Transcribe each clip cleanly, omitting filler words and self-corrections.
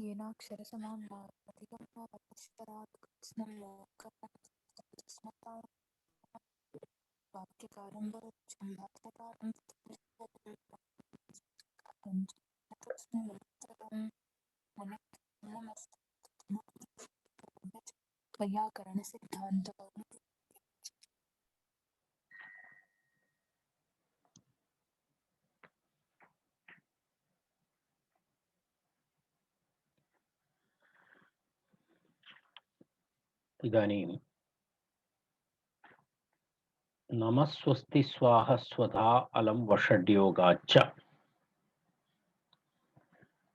येनाक्षरसमां नाधिकं वा तपश्चरात् कृत्स्नं लोकस्मतां वाक्यकारं वरच्छं वाक्यकारं तस्मै वैयाकरणसिद्धान्तः। इदानीं नमस्वस्ति स्वाहा स्वधा अलम वषड्योगाच्च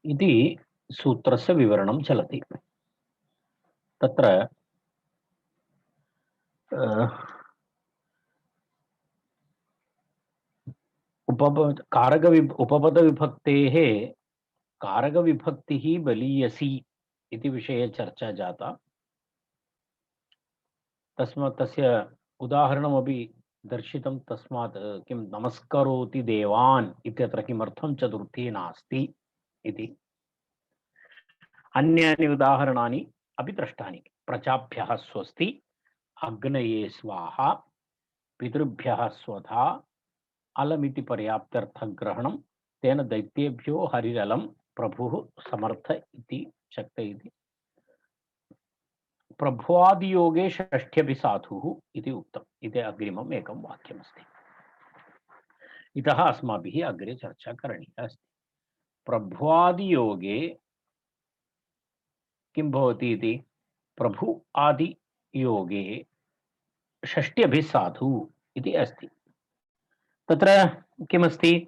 इति सूत्रस्य विवरणं चलति। तत्र उपपदविभक्तेः कारकविभक्तिः बलीयसी इति विषये चर्चा जाता। तस्मात् तस्य उदाहरणमपि दर्शितं। तस्मात् किं नमस्करोति देवान् इत्यत्र किमर्थं चतुर्थी नास्ति इति अन्यानि उदाहरणानि अपि दृष्टानि। प्रजाभ्यः स्वस्ति, अग्नये स्वाहा, पितृभ्यः स्वधा, अलमिति पर्याप्त्यर्थग्रहणं, तेन दैत्येभ्यो हरिरलं प्रभुः समर्थ इति शक्त इति। प्रभ्वादियोगे षष्ठ्यभिसाधुः इति उक्तम्। इति अग्रिमम् एकं वाक्यमस्ति। इतः अस्माभिः अग्रे चर्चा करणीया अस्ति। प्रभ्वादियोगे किं भवति इति? प्रभु आदि योगे षष्ट्यभिसाधु इति अस्ति। तत्र किमस्ति?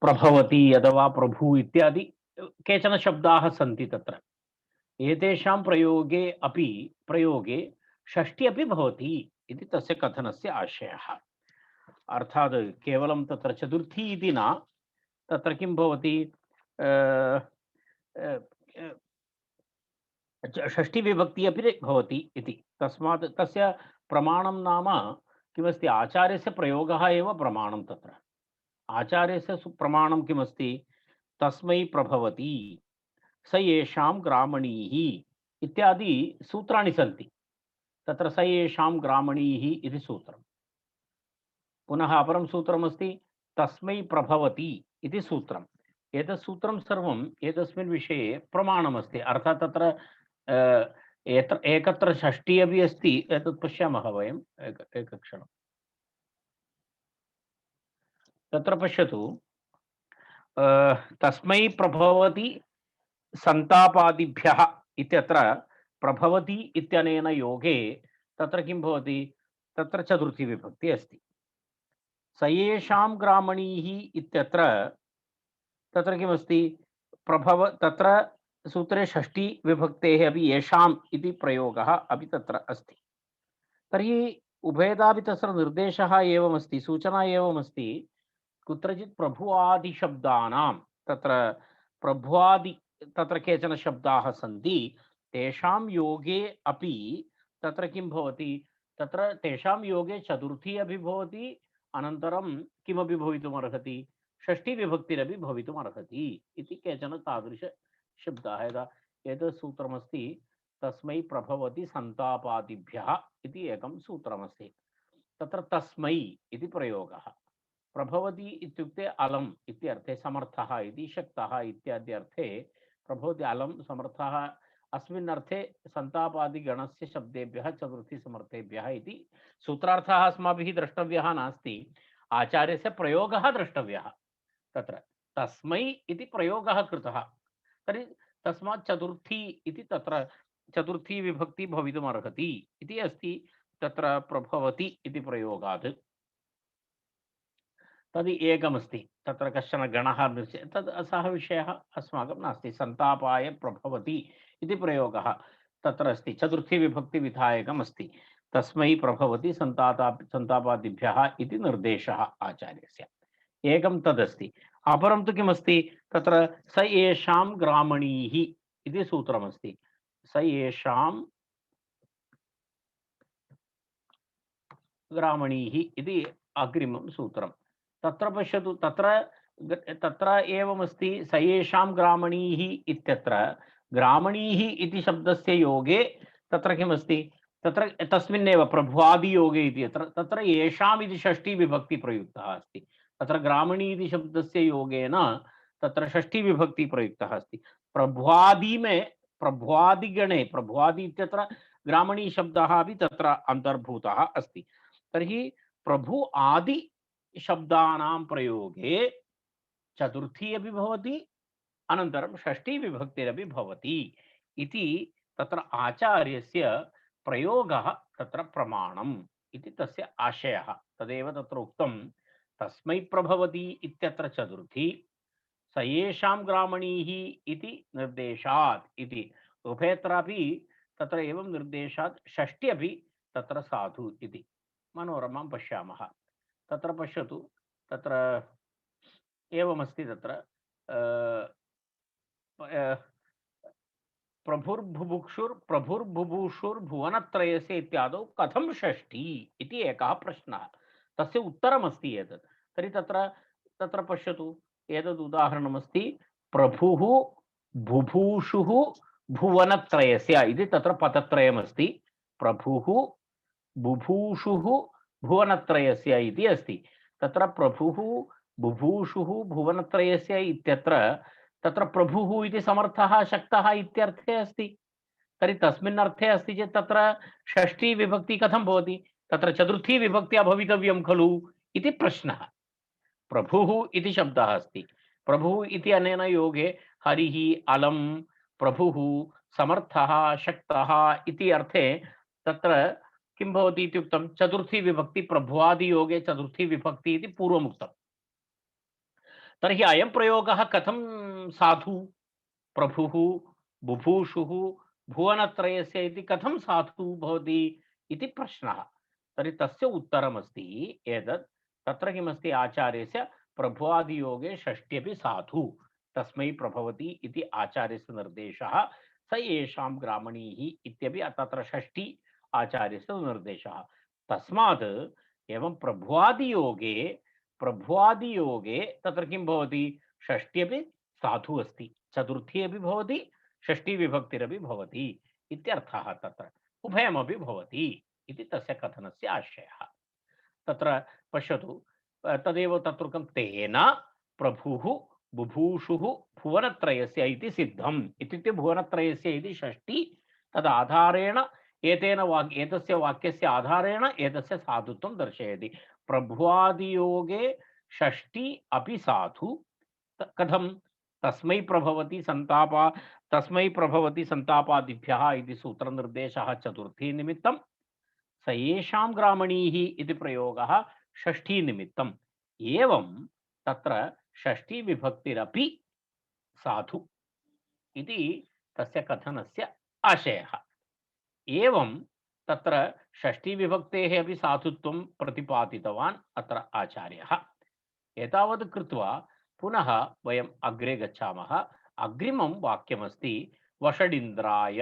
प्रभवति अथवा प्रभु इत्यादि केचन शब्दाः सन्ति। तत्र एतेषां प्रयोगे षष्ठी अपि भवति इति तस्य कथनस्य आशयः। अर्थात् केवलं तत्र चतुर्थी इति न, तत्र किं भवति? षष्ठी विभक्ति अपि भवति इति। तस्मात् तस्य प्रमाणं नाम किमस्ति? आचार्यस्य प्रयोगः एव प्रमाणं। तत्र आचार्यस्य प्रमाणं किमस्ति? तस्मै प्रभवति, स येषां ग्रामणीः इत्यादि सूत्राणि सन्ति। तत्र स येषां ग्रामणीः इति सूत्रं। पुनः अपरं सूत्रमस्ति तस्मै प्रभवति इति सूत्रम्। एतत् सूत्रं सर्वम् एतस्मिन् विषये प्रमाणमस्ति। अर्थात् तत्र एकत्र षष्ठी अपि अस्ति। एतत् पश्यामः वयम् एकक्षणं। तत्र पश्यतु, तस्मै प्रभवति संतापादिभ्यः इत्यत्र प्रभवति इत्यनेन योगे तत्र किं भवति? तत्र चतुर्थी विभक्ति अस्ति। स येषां ग्रामणीः इत्यत्र तत्र किमस्ति? तत्र सूत्रे षष्ठी विभक्तेः अपि येषाम् इति प्रयोगः अपि तत्र अस्ति। तर्हि उभयतापि तत्र निर्देशः एवमस्ति, सूचना एवमस्ति। कुत्रचित् प्रभुवादिशब्दानां तत्र केचन शब्दाः सन्ति, तेषां योगे अपि तत्र किं भवति? तत्र तेषां योगे चतुर्थी अपि भवति, अनन्तरं किमपि भवितुमर्हति? षष्ठी विभक्तिरपि भवितुमर्हति इति केचन तादृशशब्दाः। यदा एतत् सूत्रमस्ति तस्मै प्रभवति सन्तापादिभ्यः इति एकं सूत्रमस्ति। तत्र तस्मै इति प्रयोगः। प्रभवति इत्युक्ते अलम् इत्यर्थे, समर्थः इति, शक्तः इत्यादि अर्थे प्रभवति अलम् समर्थः। अस्मिन् अर्थे सन्तापादिगणस्य शब्देभ्यः चतुर्थी समर्थेभ्यः इति सूत्रार्थः अस्माभिः द्रष्टव्यः नास्ति, आचार्यस्य प्रयोगः द्रष्टव्यः। तत्र तस्मै इति प्रयोगः कृतः, तर्हि तस्मात् चतुर्थी इति तत्र चतुर्थी विभक्ति भवितुमर्हति इति अस्ति तत्र प्रभवति इति प्रयोगात्। तद् एकमस्ति। तत्र कश्चन गणः तद् सः विषयः अस्माकं नास्ति। सन्तापाय प्रभवति इति प्रयोगः तत्र अस्ति, चतुर्थी विभक्तिविधायकम् अस्ति। तस्मै प्रभवति सन्तापादिभ्यः इति निर्देशः आचार्यस्य। एकं तदस्ति। अपरं तु किमस्ति? तत्र स येषां ग्रामणीः इति सूत्रमस्ति। स येषां ग्रामणीः इति अग्रिमं सूत्रं। तत्र पश्यतु, तत्र तत्र एवमस्ति स येषां ग्रामणीः इत्यत्र ग्रामणीः इति शब्दस्य योगे तत्र किमस्ति तत्र तस्मिन्नेव प्रभ्वादियोगे इति तत्र येषाम् इति षष्ठी विभक्ति प्रयुक्तः अस्ति तत्र ग्रामणी इति शब्दस्य योगेन तत्र षष्ठी विभक्ति प्रयुक्तः अस्ति प्रभ्वादि में प्रभ्वादिगणे प्रभ्वादि इत्यत्र ग्रामणी शब्दः अपि तत्र अन्तर्भूतः अस्ति तर्हि प्रभु आदि शब्दानां प्रयोगे चतुर्थी अपि भवति अनन्तरं षष्ठी विभक्तिरपि भवति इति तत्र आचार्यस्य प्रयोगः तत्र प्रमाणम् इति तस्य आशयः तदेव तत्र उक्तं तस्मै प्रभवति इत्यत्र चतुर्थी स येषां ग्रामणीः इति निर्देशात् इति उभयत्रापि तत्र एवं निर्देशात् षष्ठी अपि तत्र साधु इति मनोरमां पश्यामः तत्र पश्यतु तत्र एवमस्ति तत्र प्रभुर्भुभुक्षुर्भुवनत्रयस्य इत्यादौ कथं षष्ठी इति एकः प्रश्नः तस्य उत्तरमस्ति एतत् तर्हि तत्र तत्र पश्यतु एतद् उदाहरणमस्ति प्रभुः बुभूषुः भुवनत्रयस्य इति तत्र पदत्रयमस्ति प्रभुः बुभूषुः भुवनत्रयस्य इति अस्ति तत्र प्रभुः बुभूषुः भुवनत्रयस्य इत्यत्र तत्र प्रभुः इति समर्थः शक्तः इत्यर्थे अस्ति तर्हि तस्मिन् अर्थे अस्ति चेत् तत्र षष्ठी विभक्ति कथं भवति तत्र चतुर्थी विभक्त्या भवितव्यं खलु इति प्रश्नः प्रभुः इति शब्दः अस्ति प्रभुः इति अनेन योगे हरिः अलम प्रभुः समर्थः शक्तः इति अर्थे तत्र किं भवति इत्युक्तं चतुर्थी विभक्ति प्रभुवादि योगे चतुर्थी विभक्ति इति पूर्वमुक्तं तर्हि अयं प्रयोगः कथं साधु प्रभुः बुभूषुः भुवनत्रयस्य इति कथं साधु भवति इति प्रश्नः तर्हि तस्य उत्तरमस्ति एतत् तत्र किमस्ति आचार्यस्य प्रभुवादियोगे षष्ट्यपि साधु तस्मै प्रभवति इति आचार्यस्य निर्देशः स येषां ग्रामणीः इत्यपि तत्र षष्ठी आचार्यस्य निर्देशः तस्मात् एवं प्रभुवादियोगे तत्र किं भवति षष्ट्यपि साधु अस्ति चतुर्थी अपि भवति षष्ठी विभक्तिरपि भवति इत्यर्थः तत्र उभयमपि भवति इति तस्य कथनस्य आशयः तत्र पश्यतु तदेव तत्रुकं तेन प्रभुः बुभूषुः भुवनत्रयस्य इति सिद्धम् इत्युक्ते भुवनत्रयस्य इति षष्ठी तदाधारेण एतस्य वाक्यस्य आधारेण एतस्य साधुत्वं दर्शयति प्रभुवादियोगे षष्ठी अपि साधु कथं तस्मै प्रभवति संतापादिभ्यः इति सूत्रनिर्देशः चतुर्थी निमित्तं स येषां ग्रामणीः इति प्रयोगः षष्ठी निमित्तम् एवं तत्र षष्ठी विभक्तिरपि साधु इति तस्य कथनस्य आशयः एवं तत्र षष्ठी विभक्तेः अपि साधुत्वं प्रतिपादितवान् अत्र आचार्यः एतावत् कृत्वा पुनः वयम् अग्रे गच्छामः अग्रिमं वाक्यमस्ति वषडिन्द्राय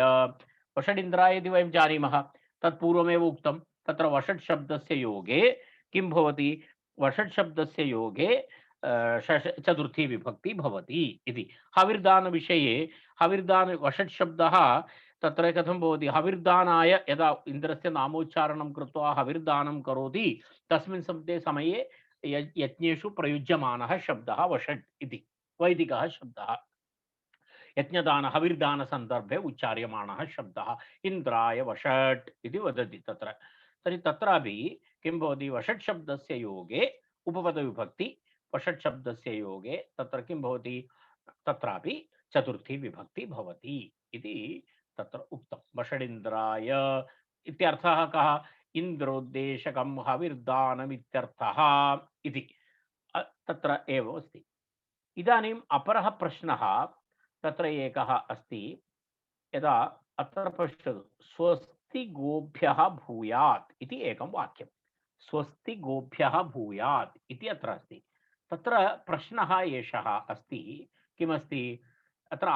इति वयं जानीमः तत्पूर्वमेव उक्तं तत्र वषट् शब्दस्य योगे किं भवति वषट् शब्दस्य योगे चतुर्थी विभक्ति भवति इति हविर्दानविषये वषट् शब्दः तत्र कथं भवति हविर्दानाय यदा इन्द्रस्य नामोच्चारणं कृत्वा हविर्दानं करोति तस्मिन् समये यज्ञेषु प्रयुज्यमानः शब्दः वषट् इति वैदिकः शब्दः यज्ञदान हविर्दान संदर्भे उच्चार्यमाणः शब्दः इन्द्राय वषट् इति वदति तत्र तर्हि तत्रापि किं भवति वषट् शब्दस्य योगे उपपदविभक्ति वषट् शब्दस्य योगे तत्र किं भवति तत्रापि चतुर्थी विभक्ति भवति इति तत्र उक्तं वषडिन्द्राय इत्यर्थः कः इन्द्रोद्देशकं हविर्दानमित्यर्थः इति तत्र एव अस्ति इदानीम् अपरः प्रश्नः तत्र एकः अस्ति यदा अत्र पश्यतु स्वस्ति गोभ्यः भूयात् इति एकं वाक्यं स्वस्ति गोभ्यः भूयात् इति अत्र अस्ति तत्र प्रश्नः एषः अस्ति किमस्ति अत्र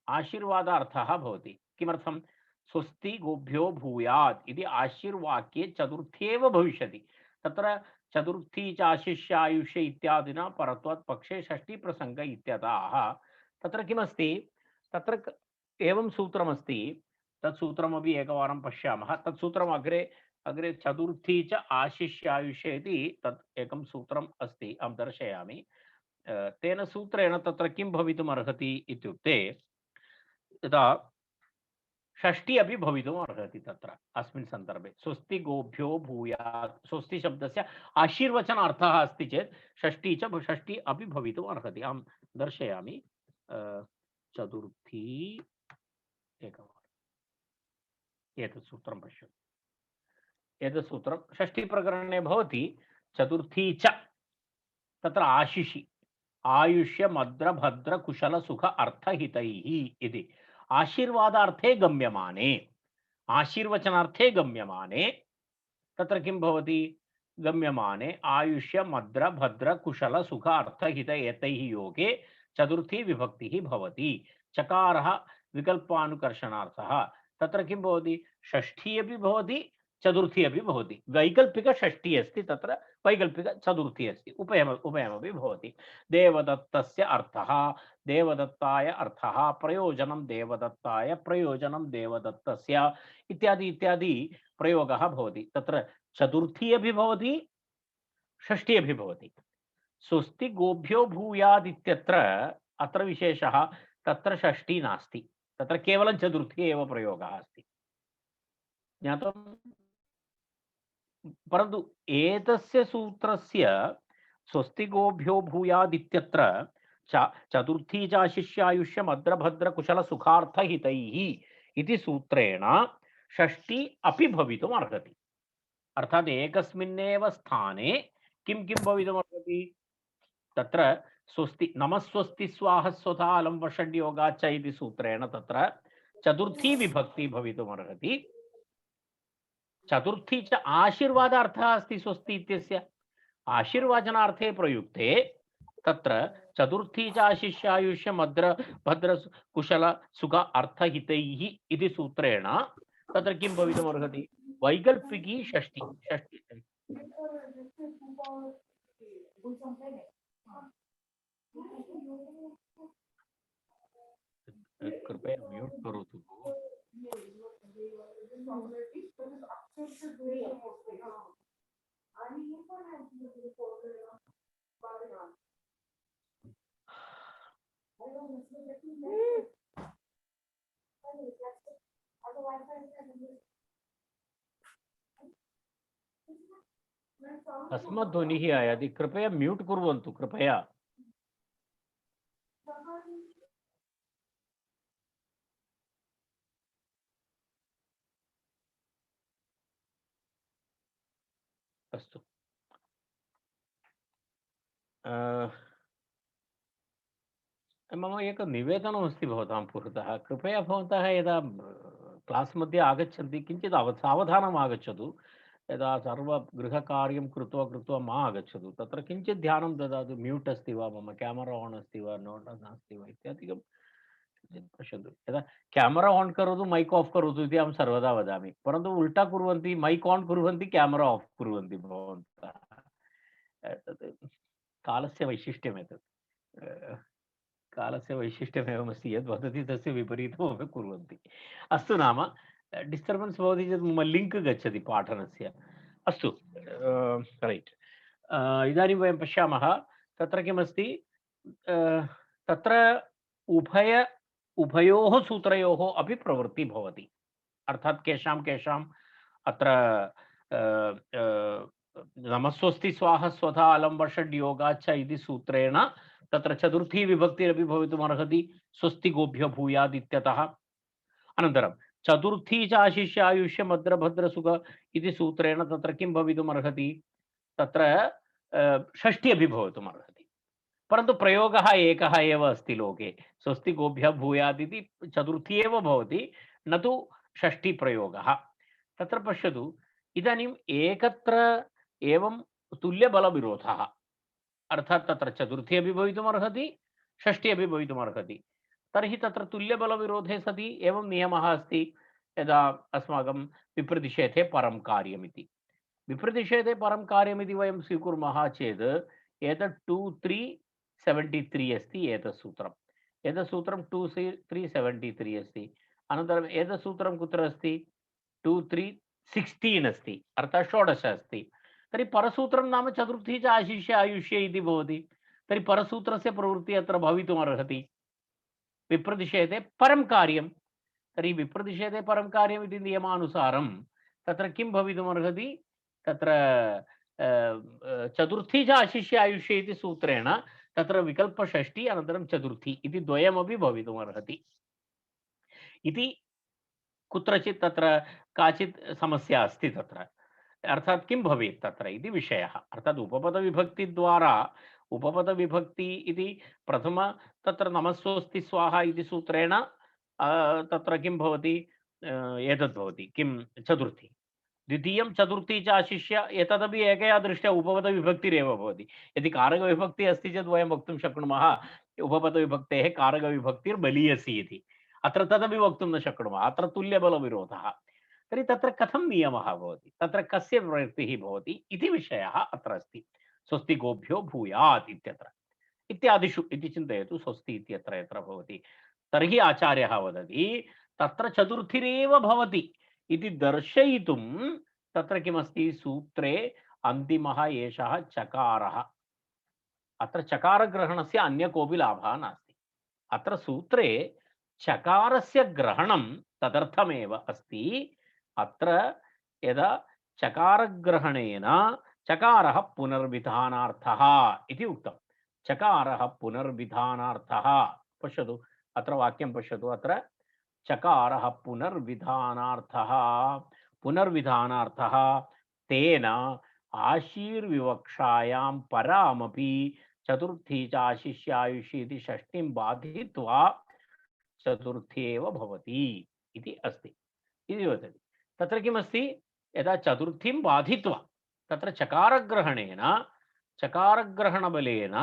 आशीर्वादार्थः भवति किमर्थं स्वस्ति गोभ्यो भूयात् इति आशीर्वाक्ये चतुर्थी एव भविष्यति तत्र चतुर्थी च आशिष्य आयुष्य इत्यादिना परत्वात् पक्षे षष्ठी प्रसंग इत्यतः तत्र किमस्ति तत्र एवं सूत्रमस्ति तत् सूत्रमपि एकवारं पश्यामः तत् सूत्रम् अग्रे अग्रे चतुर्थी च आशिष्य आयुष्य इति तत् एकं सूत्रम् अस्ति अहं दर्शयामि तेन सूत्रेण तत्र किं भवितुम् अर्हति इत्युक्ते यदा षष्ठी अपि भवितुम् अर्हति तत्र अस्मिन् सन्दर्भे स्वस्ति गोभ्यो भूयात् स्वस्ति शब्दस्य आशीर्वचनार्थः अस्ति चेत् षष्ठी च षष्ठी अपि भवितुम् अर्हति अहं दर्शयामि चतुर्थी एकवारम् एतत् सूत्रं पश्यतु एतत् सूत्रं षष्ठीप्रकरणे भवति चतुर्थी च तत्र आशिषि आयुष्य मद्र भद्र कुशल सुख अर्थहितैः इति आशीर्वादार्थे गम्यमाने आशीर्वचनार्थे गम्यमाने तत्र किं भवति गम्यमाने आयुष्य मद्र भद्र कुशल सुख अर्थहित एतैः योगे चतुर्थी विभक्तिः भवति चकारः विकल्पानुकर्षणार्थः तत्र किं भवति षष्ठी अपि भवति चतुर्थी अपि भवति वैकल्पिक षष्ठी अस्ति तत्र वैकल्पिक चतुर्थी अस्ति उभयमपि भवति देवदत्तस्य अर्थः देवदत्ताय अर्थः प्रयोजनं देवदत्ताय प्रयोजनं देवदत्तस्य इत्यादि इत्यादि प्रयोगः भवति तत्र चतुर्थी अपि भवति षष्ठी अपि भवति स्वस्ति गोभ्यो भूयात् इत्यत्र अत्र विशेषः तत्र षष्ठी नास्ति तत्र केवलं चतुर्थी एव प्रयोगः अस्ति ज्ञातं परन्तु एतस्य सूत्रस्य स्वस्ति गोभ्यो भूयात् इत्यत्र चतुर्थी चाशिष्य आयुष्य मद्र भद्र कुशल सुखार्थहितैः इति सूत्रेण षष्ठी अपि भवितुम् अर्हति अर्थात् एकस्मिन्नेव स्थाने किं किं भवितुम् अर्हति तत्र स्वस्ति नमस्वस्ति स्वाहा स्वधा अलं वषड्योगाच्च इति सूत्रेण तत्र चतुर्थी विभक्ति भवितुम् अर्हति चतुर्थी च आशीर्वादार्थः अस्ति स्वस्ति इत्यस्य आशीर्वाचनार्थे प्रयुक्ते तत्र चतुर्थी च आशिष्य आयुष्य मद्र भद्र कुशल सुख अर्थहितैः इति सूत्रेण तत्र किं भवितुम् अर्हति वैकल्पिकी षष्ठी षष्ठी कृपया म्यूट करोतु अस्मत् ध्वनिः आयाति कृपया म्यूट कुर्वन्तु कृपया अस्तु मम एक निवेदनमस्ति भवतां पुरतः कृपया भवन्तः यदा क्लास् मध्ये आगच्छन्ति किञ्चित् सावधानम् आगच्छतु यदा सर्वगृहकार्यं कृत्वा कृत्वा मा आगच्छतु तत्र किञ्चित् ध्यानं ददातु म्यूट् अस्ति वा मम कैमरा ऑन अस्ति वा नास्ति वा इत्यादिकं किञ्चित् पश्यतु यदा कैमरा ऑन करोतु माइक ऑफ करोतु इति अहं सर्वदा वदामि परन्तु उल्टा कुर्वन्ति माइक ऑन कुर्वन्ति कैमरा ऑफ कुर्वन्ति भवन्तः कालस्य वैशिष्ट्यमेतत् कालस्य वैशिष्ट्यमेवमस्ति यद् वदति तस्य विपरीतमपि कुर्वन्ति अस्तु नाम डिस्टर्बेन्स् भवति चेत् मम लिङ्क् गच्छति पाठनस्य अस्तु रैट् इदानीं वयं पश्यामः तत्र किमस्ति तत्र उभयोः सूत्रयोः अपि प्रवृत्तिः भवति अर्थात् केषां केषाम् अत्र नमस्वस्ति स्वाहा स्वधा अलं वषड्योगाच्च इति सूत्रेण तत्र चतुर्थी विभक्तिरपि भवितुम् अर्हति स्वस्ति गोभ्यो भूयात् इत्यतः अनन्तरं चतुर्थी च आशिष्य आयुष्य मद्र भद्र सुख इति सूत्रेण तत्र किं भवितुम् अर्हति तत्र षष्ठी अपि भवितुम् अर्हति परन्तु प्रयोगः एकः एव अस्ति लोके स्वस्ति गोभ्यः भूयात् इति चतुर्थी एव भवति न तु षष्ठी प्रयोगः तत्र पश्यतु इदानीम् एकत्र एवं तुल्यबलविरोधः अर्थात् तत्र चतुर्थी अपि भवितुम् अर्हति षष्ठी अपि भवितुम् अर्हति तर्हि तत्र तुल्यबलविरोधे सति एवं नियमः अस्ति यदा अस्माकं विप्रतिषेधे परं कार्यमिति विप्रतिषेधे परं कार्यमिति वयं स्वीकुर्मः चेत् एतत् 2373 अस्ति एतत् सूत्रम्। एतत् सूत्रं 2373 अस्ति। अनन्तरम् एतत् सूत्रं कुत्र अस्ति? 2316 अस्ति, अर्थात् 16 अस्ति। तर्हि परसूत्रं नाम चतुर्थी च आशिष्य आयुष्ये इति भवति। तर्हि परसूत्रस्य प्रवृत्तिः अत्र भवितुमर्हति। विप्रतिषेधे परं कार्यं, तर्हि विप्रतिषेधे परं कार्यम् इति नियमानुसारं तत्र किं भवितुमर्हति? तत्र चतुर्थी च आशिष्य आयुष्ये इति सूत्रेण तत्र विकल्पषष्ठी अनन्तरं चतुर्थी इति द्वयमपि भवितुमर्हति इति कुत्रचित् तत्र काचित् समस्या अस्ति तत्र। अर्थात् किं भवेत् तत्र इति विषयः। अर्थात् उपपदविभक्तिद्वारा उपपदविभक्ति इति प्रथम तत्र नमस्वस्ति स्वाहा इति सूत्रेण तत्र किं भवति? एतद् भवति किं? चतुर्थी। द्वितीयं चतुर्थी च आशिष्य एतदपि एकया दृष्ट्या उपपदविभक्तिरेव भवति। यदि कारकविभक्तिः अस्ति चेत् वयं वक्तुं शक्नुमः उपपदविभक्तेः कारकविभक्तिर्बलीयसी इति। अत्र तदपि वक्तुं न शक्नुमः, अत्र तुल्यबलविरोधः। तर्हि तत्र कथं नियमः भवति? तत्र कस्य प्रवृत्तिः भवति इति विषयः अत्र अस्ति। स्वस्ति गोभ्यो भूयात् इत्यत्र इत्यादिषु इति चिन्तयतु। स्वस्ति इत्यत्र यत्र भवति तर्हि आचार्यः वदति तत्र चतुर्थिरेव भवति इति दर्शयितुं तत्र किमस्ति? सूत्रे अन्तिमः एषः चकारः। अत्र चकारग्रहणस्य अन्य कोऽपि लाभः नास्ति। अत्र सूत्रे चकारस्य ग्रहणं तदर्थमेव अस्ति। अत्र यदा चकारग्रहणेन चकारः पुनर्विधानार्थः इति उक्तं। चकारः पुनर्विधानार्थः। पश्यतु अत्र वाक्यं पश्यतु। अत्र चकारः पुनर्विधानार्थः। पुनर्विधानार्थः तेन आशीर्विवक्षायां परामपि चतुर्थी च आशिष्यायुषी इति षष्ठीं बाधित्वा चतुर्थी एव भवति इति अस्ति इति वदति। तत्र किमस्ति? यदा चतुर्थीं बाधित्वा तत्र चकारग्रहणेन चकारग्रहणबलेन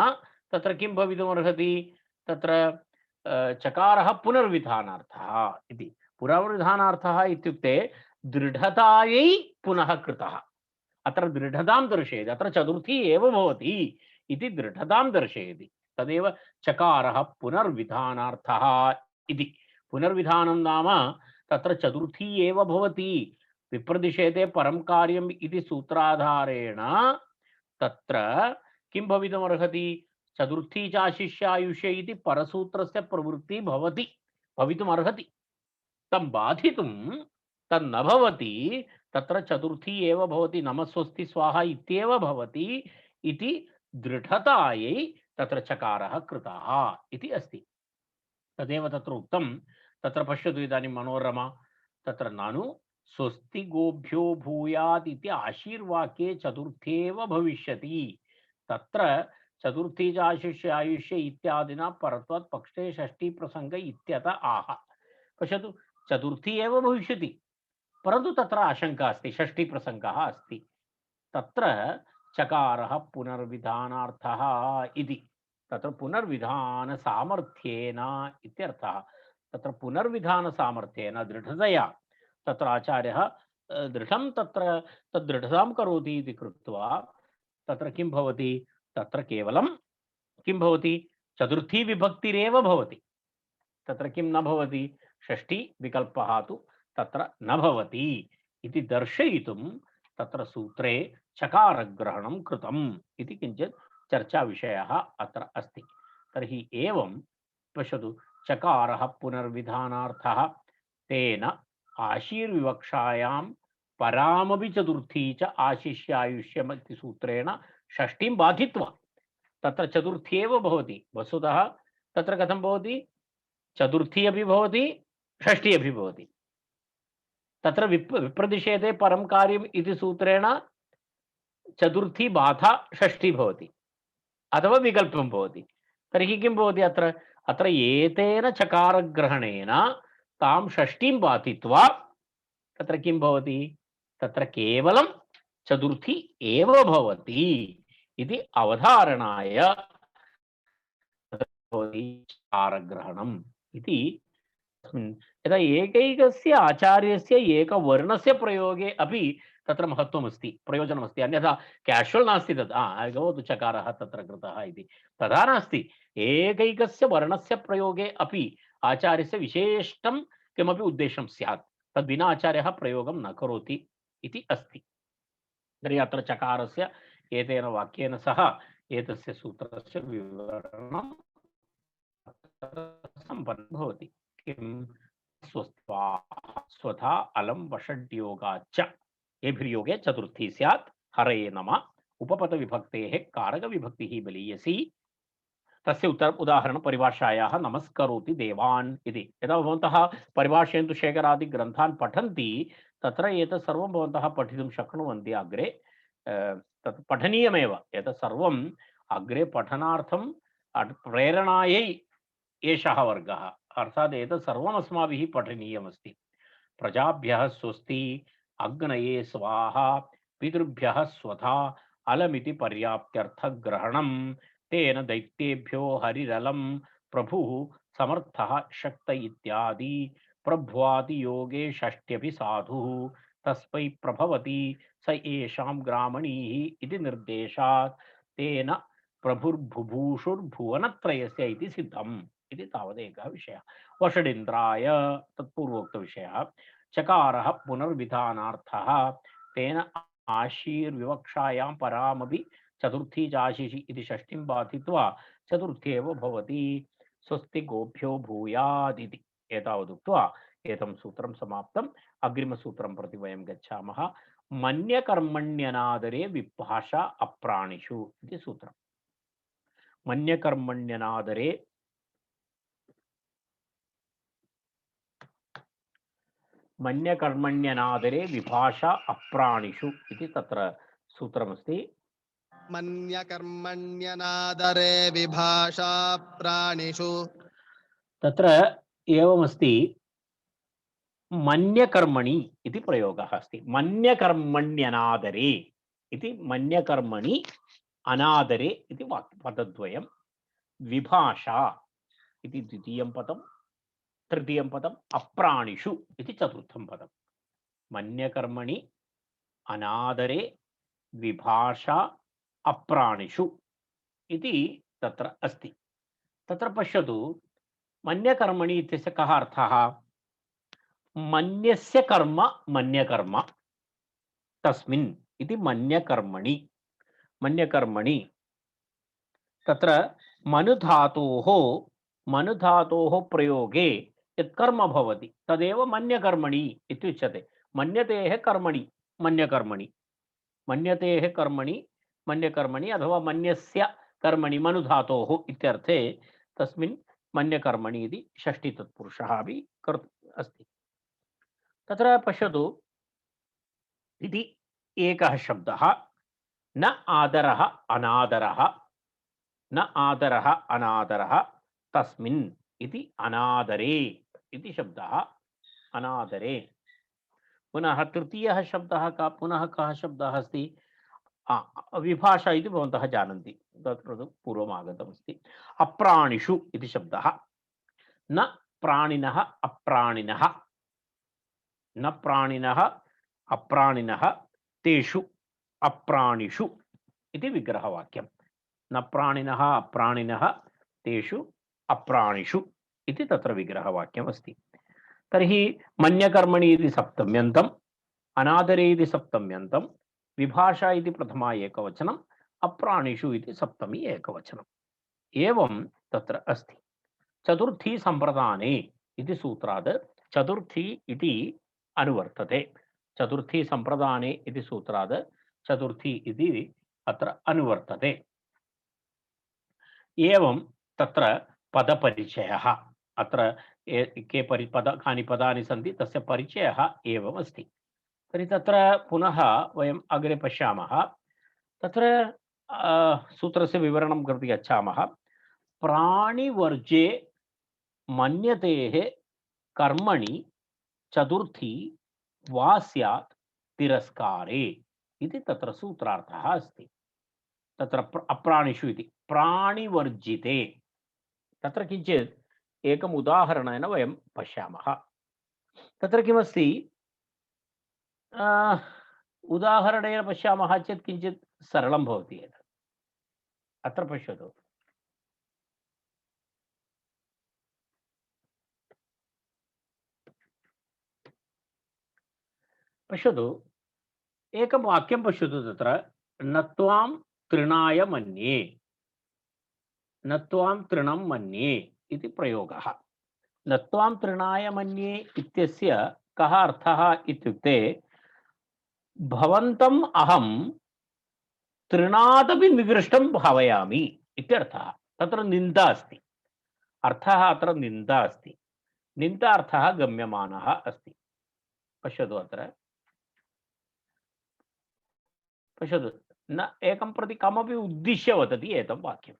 तत्र किं भवितुमर्हति? तत्र चकारः पुनर्विधानार्थः इति। पुनर्विधानार्थः इत्युक्ते दृढतायै पुनः कृतः। अत्र दृढतां दर्शयति। अत्र चतुर्थी एव भवति इति दृढतां दर्शयति। तदेव चकारः पुनर्विधानार्थः इति। पुनर्विधानं नाम तत्र चतुर्थी एव भवति। विप्रतिषेधे परं कार्यम् इति सूत्राधारेण तत्र किं भवितुमर्हति? चतुर्थी च आशिष्यायुषे इति परसूत्रस्य प्रवृत्तिः भवितुमर्हति। तं बाधितुं तन्न भवति। तत्र चतुर्थी एव भवति, नमस्वस्ति स्वाहा इत्येव भवति इति दृढतायै तत्र चकारः कृतः इति अस्ति। तदेव तत्र उक्तं। तत्र पश्यतु इदानीं मनोरमा तत्र ननु स्वस्ति गोभ्यो भूयात् इति आशीर्वाक्ये चतुर्थेव भविष्यति। तत्र चतुर्थी च आशिष्य आयुष्य इत्यादिना परत्वात् पक्षे षष्ठी प्रसंग इत्यत आह। पश्यतु चतुर्थी एव भविष्यति, परन्तु तत्र आशंका अस्ति, षष्ठी प्रसंगः अस्ति। तत्र चकारः पुनर्विधानार्थः इति। तत्र पुनर्विधान सामर्थ्येन इत्यर्थः। तत्र पुनर्विधान सामर्थ्येन दृढतया तत्र आचार्यः दृढं तत्र तद्दृढतां करोति इति कृत्वा तत्र किं भवति? तत्र केवलं किं भवति? चतुर्थी विभक्तिरेव भवति। तत्र किं न भवति? षष्ठी विकल्पः तु तत्र न भवति इति दर्शयितुं तत्र सूत्रे चकारग्रहणं कृतम् इति किञ्चित् चर्चाविषयः अत्र अस्ति। तर्हि एवं पश्यतु, चकारः पुनर्विधानार्थः तेन आशीर्विवक्षायां परामपि चतुर्थी च आशिष्यायुष्यम् इति सूत्रेण षष्ठीं बाधित्वा तत्र चतुर्थी एव भवति। वस्तुतः तत्र कथं भवति? चतुर्थी अपि भवति, षष्ठी अपि भवति। तत्र विप्रतिषेधे परं कार्यम् इति सूत्रेण चतुर्थी बाधा षष्ठी भवति अथवा विकल्पं भवति। तर्हि किं भवति? अत्र एतेन चकारग्रहणेन तां षष्ठीं बाधित्वा तत्र किं भवति? तत्र केवलं चतुर्थी एव भवति इति अवधारणाय चकारग्रहणम् इति। यदा एकैकस्य आचार्यस्य एकवर्णस्य प्रयोगे अपि तत्र महत्त्वमस्ति, प्रयोजनमस्ति। अन्यथा कैशुअल नास्ति तद्। भवतु चकारः तत्र कृतः इति तथा नास्ति। एकैकस्य वर्णस्य प्रयोगे अपि आचार्यस्य विशेषं किमपि उद्देश्यं स्यात्। तद्विना आचार्यः प्रयोगं न करोति इति अस्ति। तर्हि अत्र चकारस्य एतेन वाक्येन सह एतस्य सूत्रस्य विवरणं सम्पन्नं भवति। किं स्वस्त्वा स्वधा अलम वषड्योगाच्च एभिर्योगे चतुर्थी स्यात्। हरये नमः उपपद विभक्तेः कारक विभक्तिः बलीयसी। तस्य उदाहरण परिभाषायाः नमस्करोति देवान् इति। यदा भवन्तः परिभाषयन्तु शेखरादि ग्रन्थान् पठन्ति तत्र एतत् सर्वं भवन्तः पठितुं शक्नुवन्ति अग्रे। तत् पठनीयमेव। एतत् सर्वम् अग्रे पठनार्थं प्रेरणायै एषः वर्गः। अर्थात् एतत् सर्वम् अस्माभिः पठनीयमस्ति। प्रजाभ्यः स्वस्ति अग्नये स्वाहा पितृभ्यः स्वधा अलमिति पर्याप्त्यर्थग्रहणं तेन दैत्येभ्यो हरिरलं प्रभुः समर्थः शक्त इत्यादि प्रभ्वादि योगे षष्ट्यपि साधुः तस्मै प्रभवति स एषां ग्रामणीः इति निर्देशात् तेन प्रभुर्भुभूषुर्भुवनत्रयस्य इति सिद्धम् इति तावदेकः विषयः। वषडिन्द्राय तत्पूर्वोक्तविषयः। चकारः पुनर्विधानार्थः तेन आशीर्विवक्षायां परामपि चतुर्थी चाशिषि इति षष्ठीं बाधित्वा चतुर्थी एव भवति। स्वस्ति गोभ्यो भूयादिति। एतावदुक्त्वा एतं सूत्रं समाप्तम्। अग्रिमसूत्रं प्रति वयं गच्छामः। मन्यकर्मण्यनादरे विभाषा अप्राणिषु इति सूत्रम्। मन्यकर्मण्यनादरे मन्यकर्मण्यनादरे विभाषा अप्राणिषु इति तत्र सूत्रमस्ति। मन्यकर्मण्यनादरे विभाषा प्राणिषु तत्र एवमस्ति। मन्यकर्मणि इति प्रयोगः अस्ति। मन्यकर्मण्यनादरे इति मन्यकर्मणि अनादरे इति पदद्वयं। विभाषा इति द्वितीयं पदं, तृतीयं पदम् अप्राणिषु इति चतुर्थं पदं। मन्यकर्मणि अनादरे विभाषा अप्राणिषु इति तत्र अस्ति। तत्र पश्यतु, मन्यकर्मणि इत्यस्य कः अर्थः? मन्यस्य कर्म मन्यकर्म तस्मिन् इति मन्यकर्मणि। मन्यकर्मणि तत्र मनुधातोः प्रयोगे यत् कर्म भवति तदेव मन्यकर्मणि इत्युच्यते। मन्यतेः कर्मणि मन्यकर्मणि, मन्यतेः कर्मणि मन्यकर्मणि अथवा मन्यस्य कर्मणि मनुधातोः इत्यर्थे तस्मिन् मन्यकर्मणि इति षष्ठी तत्पुरुषः अपि अस्ति। तत्र पश्यतु, इति एकः शब्दः। न आदरः अनादरः, न आदरः अनादरः तस्मिन् इति अनादरे इति शब्दः। अनादरे। पुनः तृतीयः शब्दः पुनः कः शब्दः अस्ति? विभाषा इति भवन्तः जानन्ति, तत्र पूर्वम् आगतमस्ति। अप्राणिषु इति शब्दः। न प्राणिनः अप्राणिनः, न प्राणिनः अप्राणिनः तेषु अप्राणिषु इति विग्रहवाक्यं। न प्राणिनः अप्राणिनः तेषु अप्राणिषु इति तत्र विग्रहवाक्यम् अस्ति। तर्हि मन्यकर्मणि इति सप्तम्यन्तम्, अनादरे इति सप्तम्यन्तं, विभाषा इति प्रथमा एकवचनम्, अप्राणिषु इति सप्तमी एकवचनम्। एवं तत्र अस्ति। चतुर्थी संप्रदाने इति सूत्रात् चतुर्थी इति अनुवर्तते। चतुर्थी संप्रदाने इति सूत्रात् चतुर्थी इति अत्र अनुवर्तते। एवं तत्र पदपरिचयः, अत्र कानि पदानि सन्ति तस्य परिचयः एवम् अस्ति। तर्हि तत्र पुनः वयम् अग्रे पश्यामः। तत्र सूत्रस्य विवरणं कृते गच्छामः। प्राणिवर्जे मन्यतेः कर्मणि चतुर्थी वा स्यात् तिरस्कारे इति तत्र सूत्रार्थः अस्ति। तत्र अप्राणिषु इति प्राणिवर्जिते। तत्र किञ्चित् एकम् उदाहरणेन वयं पश्यामः। तत्र किमस्ति? उदाहरणेन पश्यामः चेत् किञ्चित् सरलं भवति एतत्। अत्र पश्यतु। पश्यतु, एकं वाक्यं पश्यतु तत्र, न त्वां तृणाय मन्ये, न त्वां तृणं मन्ये इति प्रयोगः। न त्वां तृणाय मन्ये इत्यस्य कः अर्थः इत्युक्ते भवन्तम् अहं तृणादपि निकृष्टं भावयामि इत्यर्थः। तत्र निन्दा अस्ति, अर्थः अत्र निन्दा अस्ति, निन्दार्थः गम्यमानः अस्ति। पश्यतु अत्र, पश्यतु, न एकं प्रति कमपि उद्दिश्य वदति एतं वाक्यं,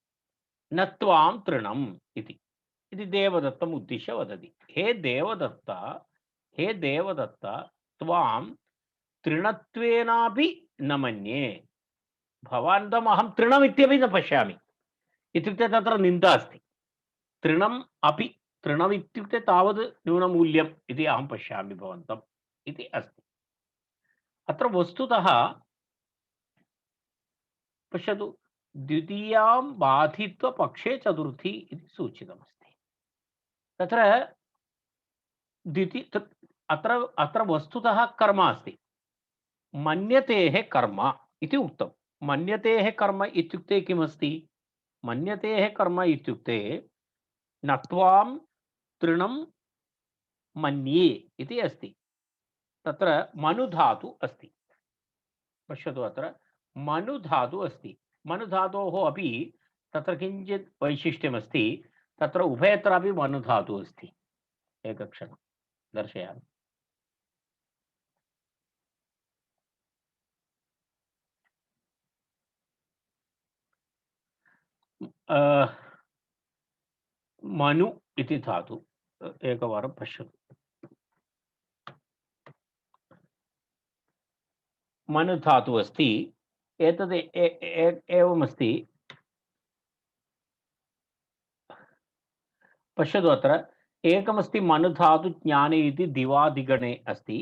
न त्वां तृणम् इति देवदत्तम् उद्दिश्य वदति। हे देवदत्त, हे देवदत्त, त्वां तृणत्वेनापि न मन्ये, भवन्तम् अहं तृणमित्यपि न पश्यामि इत्युक्ते तत्र निन्दा अस्ति। तृणम् अपि, तृणमित्युक्ते तावद् न्यूनमूल्यम् इति अहं पश्यामि भवन्तम् इति अस्ति। अत्र वस्तुतः पश्यतु, द्वितीयां बाधित्वपक्षे चतुर्थी इति सूचितमस्ति। तत्र अत्र वस्तुतः कर्म अस्ति, मन्यतेः कर्म इति उक्तं। मन्यतेः कर्म इत्युक्ते किमस्ति? मन्यतेः कर्म इत्युक्ते न त्वां तृणं मन्ये इति अस्ति। तत्र मनुधातु अस्ति। पश्यतु, अत्र मनुधातु अस्ति। मनुधातोः अपि तत्र किञ्चित् वैशिष्ट्यमस्ति। तत्र उभयत्रापि मनुधातु अस्ति। एकक्षणं दर्शयामि। मनु इति धातु, एकवारं पश्यतु। मनु धातु अस्ति। एतद् एवमस्ति। पश्यतु, अत्र एकमस्ति मनुधातु ज्ञाने इति दिवादिगणे अस्ति।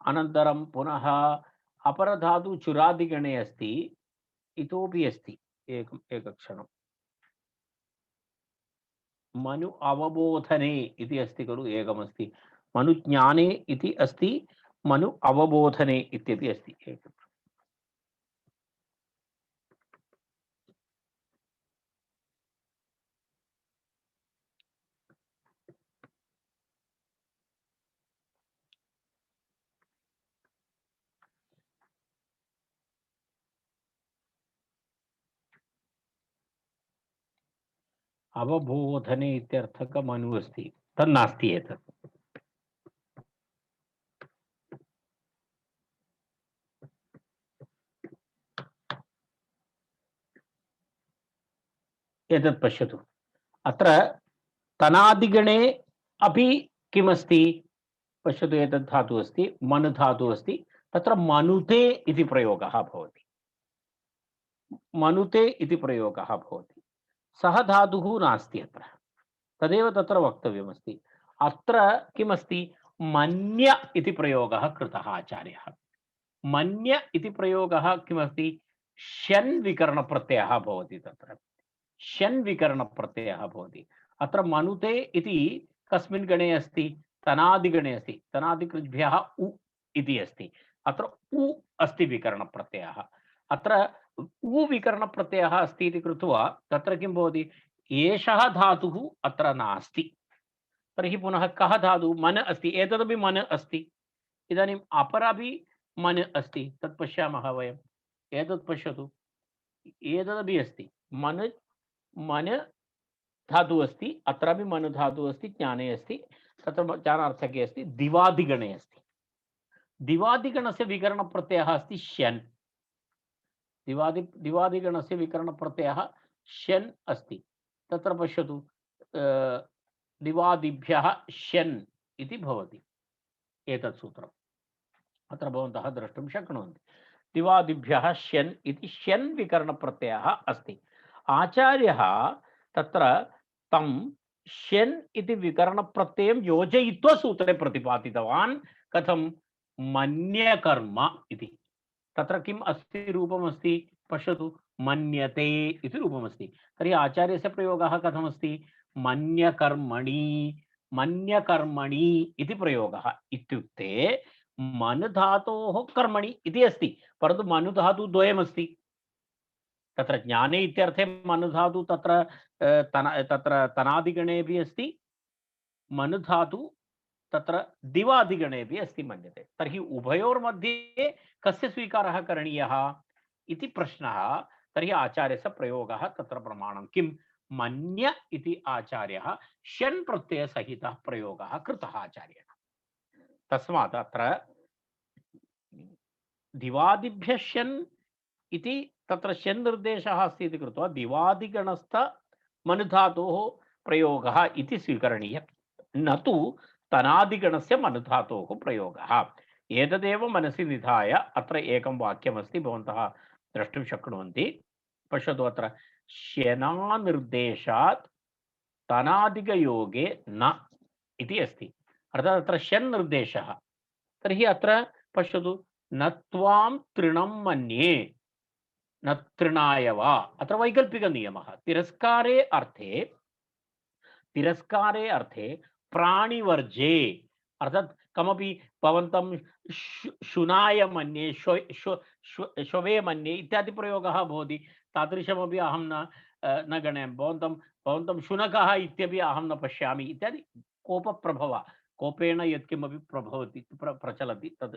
अनन्तरं पुनः अपरधातु चुरादिगणे अस्ति। इतोपि अस्ति, एकक्षणं। मनु अवबोधने इति अस्ति खलु, एकमस्ति। मनुज्ञाने इति अस्ति, मनु अवबोधने इत्यपि अस्ति। अवबोधने इत्यर्थक मनु अस्ति, तन्नास्ति एतत्। एतत् पश्यतु, अत्र तनादिगणे अपि किमस्ति? पश्यतु, एतत् धातु अस्ति, मनु धातु अस्ति। तत्र मनुते इति प्रयोगः भवति। मनुते इति प्रयोगः भवति। सः धातुः नास्ति अत्र, तदेव तत्र वक्तव्यमस्ति। अत्र किमस्ति? मन्य इति प्रयोगः कृतः आचार्यः। मन्य इति प्रयोगः किमस्ति? ष्यन् विकरणप्रत्ययः भवति। तत्र ष्यन् विकरणप्रत्ययः भवति। अत्र मनुते इति कस्मिन् गणे अस्ति? तनादिगणे अस्ति। तनादिकृभ्यः उ इति अस्ति। अत्र उ अस्ति विकरणप्रत्ययः। अत्र उ विकरणप्रत्ययः अस्ति इति कृत्वा तत्र किं भवति? एषः धातुः अत्र नास्ति। तर्हि पुनः कः धातुः? मन अस्ति। एतदपि मन अस्ति। इदानीम् अपरापि मन अस्ति। तत् पश्यामः वयम्। एतत् पश्यतु, एतदपि अस्ति। मन मन धातुः अस्ति, अत्रापि मनु धातुः अस्ति, ज्ञाने अस्ति। तत्र ज्ञानार्थके अस्ति, दिवादिगणे अस्ति। दिवादिगणस्य विकरणप्रत्ययः अस्ति ष्यन्। दिवादिगणस्य विकरणप्रत्ययः ष्यन् अस्ति। तत्र पश्यतु, दिवादिभ्यः ष्यन् इति भवति एतत् सूत्रम्। अत्र भवन्तः द्रष्टुं शक्नुवन्ति। दिवादिभ्यः ष्यन् इति ष्यन् विकरणप्रत्ययः अस्ति। आचार्यः तत्र तं ष्यन् इति विकरणप्रत्ययं योजयित्वा सूत्रे प्रतिपादितवान्। कथं? मन्यकर्म इति। तत्र किम् अस्ति रूपमस्ति पश्यतु मन्यते इति रूपमस्ति। तर्हि आचार्यस्य प्रयोगः कथमस्ति मन्यकर्मणि मन्यकर्मणि इति प्रयोगः इत्युक्ते मनु धातोः कर्मणि इति अस्ति परन्तु मनु धातु द्वयमस्ति तत्र ज्ञाने इत्यर्थे मनु धातु तत्र तनादिगणे अपि अस्ति मनु धातु तत्र दिवादिगणे अपि अस्ति मन्यते तर्हि उभयोर्मध्ये कस्य स्वीकारः करणीयः इति प्रश्नः तर्हि आचार्यस्य प्रयोगः तत्र प्रमाणं किं मन्य इति आचार्यः ष्यन् प्रत्ययसहितः प्रयोगः कृतः आचार्येण तस्मात् अत्र दिवादिभ्यः ष्यन् इति तत्र ष्यन् निर्देशः अस्ति इति कृत्वा दिवादिगणस्थ मनुधातोः प्रयोगः इति स्वीकरणीयः न तु तनादिगणस्य मनुधातोः प्रयोगः एतदेव मनसि निधाय अत्र एकं वाक्यमस्ति भवन्तः द्रष्टुं शक्नुवन्ति पश्यतु अत्र श्यनानिर्देशात् तनादिगयोगे न इति अस्ति अर्थात् अत्र ष्यन् निर्देशः तर्हि अत्र पश्यतु न त्वां तृणं मन्ये न तृणाय वा अत्र वैकल्पिकनियमः तिरस्कारे अर्थे प्राणिवर्जे अर्थात कमपि भवन्तं शुनाय मन्ये श्ववे मन्ये इत्यादि प्रयोगः भवति तादृशमपि अहं न गणयामि भवन्तं शुनकः इत्यपि अहं न पश्यामि इत्यादि कोपप्रभव कोपेन यत्किमपि प्रभवति प्रचलति तद्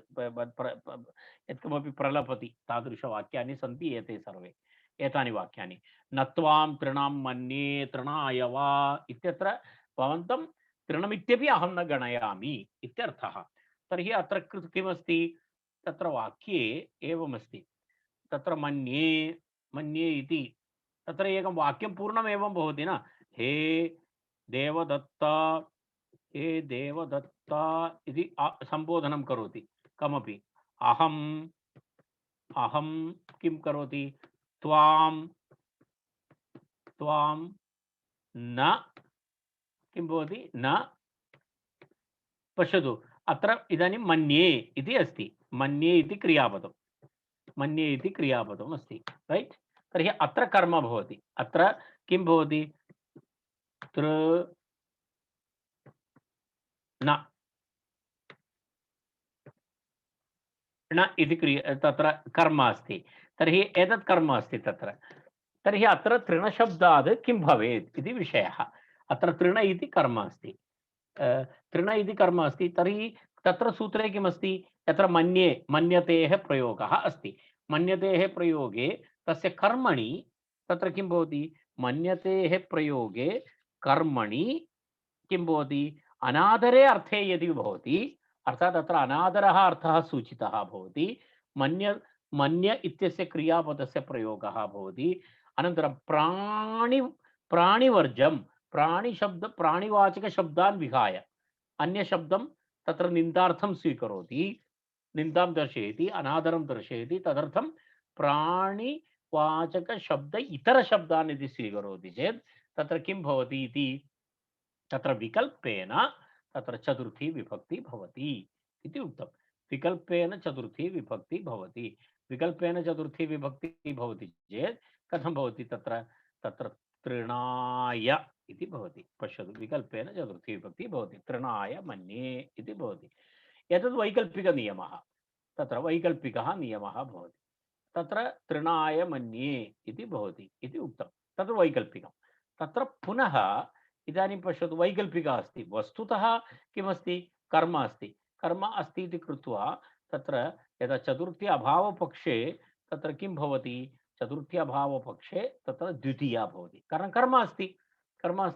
यत्किमपि प्रलपति तादृशवाक्यानि सन्ति एते सर्वे एतानि वाक्यानि न त्वां तृणां मन्ये तृणाय वा इत्यत्र भवन्तं तृणमित्यपि अहं न गणयामि इत्यर्थः तर्हि अत्र किमस्ति तत्र वाक्ये एवमस्ति तत्र मन्ये मन्ये इति तत्र एकं वाक्यं पूर्णम् एवं भवति न हे देवदत्ता इति संबोधनं करोति कमपि अहं किं करोति त्वां न किं भवति न पश्यतु अत्र इदानीं मन्ये इति अस्ति मन्ये इति क्रियापदम् अस्ति राइट तर्हि अत्र कर्म भवति अत्र किं भवति न इति तत्र कर्म अस्ति तर्हि एतत् कर्म अस्ति तर्हि अत्र तृणशब्दात् किं भवेत् इति विषयः अत्र तृण इति कर्म अस्ति तर्हि तत्र सूत्रे किमस्ति यत्र मन्ये मन्यतेः प्रयोगः अस्ति मन्यतेः प्रयोगे तस्य कर्मणि तत्र किं भवति मन्यतेः प्रयोगे कर्मणि किं भवति अनादरे अर्थे यदि भवति अर्थात् अत्र अनादरः अर्थः सूचितः भवति मन्य इत्यस्य क्रियापदस्य प्रयोगः भवति अनन्तरं प्राणिवर्जं प्राणिवाचकशब्दान् विहाय अन्यशब्दं तत्र निन्दार्थं स्वीकरोति निन्दां दर्शयति अनादरं दर्शयति तदर्थं प्राणिवाचकशब्द इतरशब्दान् यदि स्वीकरोति चेत् तत्र किं भवति इति तत्र विकल्पेन तत्र चतुर्थी विभक्ति भवति इति उक्तं विकल्पेन चतुर्थी विभक्ति भवति विकल्पेन चतुर्थी विभक्ति भवति चेत् कथं भवति तत्र तृणाय इति भवति पश्यतु विकल्पेन चतुर्थी विभक्ति भवति तृणाय मन्ये इति भवति एतद् वैकल्पिकनियमः तत्र वैकल्पिकः नियमः भवति तत्र तृणाय मन्ये इति भवति इति उक्तं तत्र वैकल्पिकं तत्र पुनः इदानीं पश्यतु वैकल्पिकः अस्ति वस्तुतः किमस्ति कर्म अस्ति इति कृत्वा तत्र यदा चतुर्थी अभावपक्षे तत्र किं भवति चतुर्थी अभावपक्षे तत्र द्वितीया भवति कारण कर्म अस्ति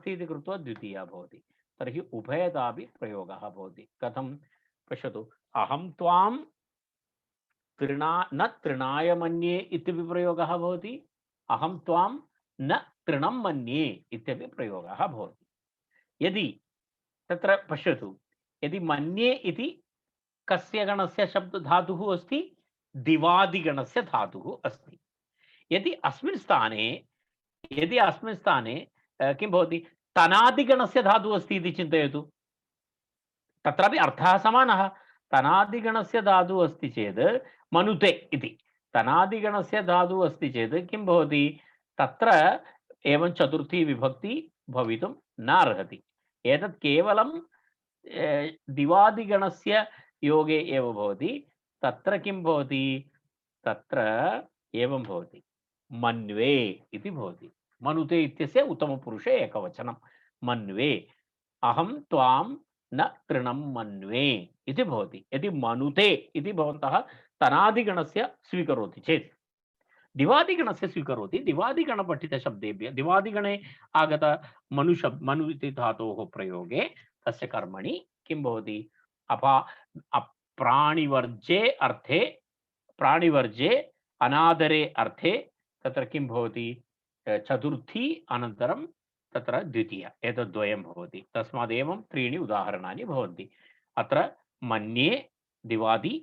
इति कृत्वा द्वितीया भवति तर्हि उभयतापि प्रयोगः भवति कथं पश्यतु अहं त्वां न तृणाय मन्ये इत्यपि प्रयोगः भवति अहं त्वां न तृणं मन्ये इत्यपि प्रयोगः भवति यदि तत्र पश्यतु यदि मन्ये इति कस्य गणस्य शब्द धातुः अस्ति दिवादिगणस्य धातुः अस्ति यदि अस्मिन् स्थाने किं भवति तनादिगणस्य धातुः अस्ति इति चिन्तयतु तत्रापि अर्थः समानः तनादिगणस्य धातुः अस्ति चेत् मनुते इति तनादिगणस्य धातुः अस्ति चेत् किं भवति तत्र एवं चतुर्थी विभक्ति भवितुं न अर्हति। एतत् केवलं दिवादिगणस्य योगे एव भवति। तत्र किं भवति तत्र एवं भवति मन्वे इति भवति। मनुते इत्यस्य उत्तमपुरुषे एकवचनं मन्वे अहं त्वां न तृणं मन्वे इति भवति। यदि मनुते इति भवन्तः तनादिगणस्य स्वीकरोति चेत् दिवादिगणस्य स्वीकरोति दिवादिगणपठितशब्देभ्यः दिवादिगणे आगत मनु इति धातोः प्रयोगे तस्य कर्मणि किं भवति प्राणिवर्जे अर्थे प्राणिवर्जे अनादरे अर्थे तत्र किं भवति चतुर्थी अनन्तरं तत्र द्वितीया एतद्वयं भवति। तस्मादेवं त्रीणि उदाहरणानि भवन्ति। अत्र मन्ये दिवादि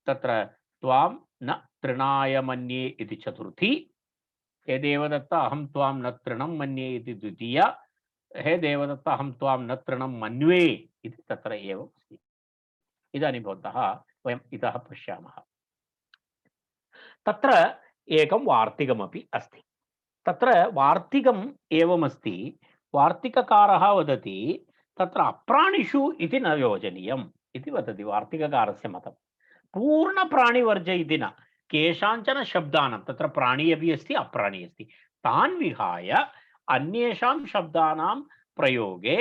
तत्र त्वां न तृणाय मन्ये इति चतुर्थी हे देवदत्त अहं त्वां न तृणं मन्ये इति द्वितीया हे देवदत्त अहं त्वां न तृणं मन्वे इति तत्र एवम् अस्ति। इदानीं भवन्तः वयम् इतः पश्यामः। तत्र एकं वार्तिकमपि अस्ति। तत्र वार्तिकम् एवमस्ति वार्तिककारः वदति तत्र अप्राणिषु इति न योजनीयम् इति वदति वार्तिककारस्य मतं। पूर्णप्राणिवर्ज इति न केषाञ्चन शब्दानां तत्र प्राणी अपि अस्ति अप्राणी अस्ति तान् विहाय अन्येषां शब्दानां प्रयोगे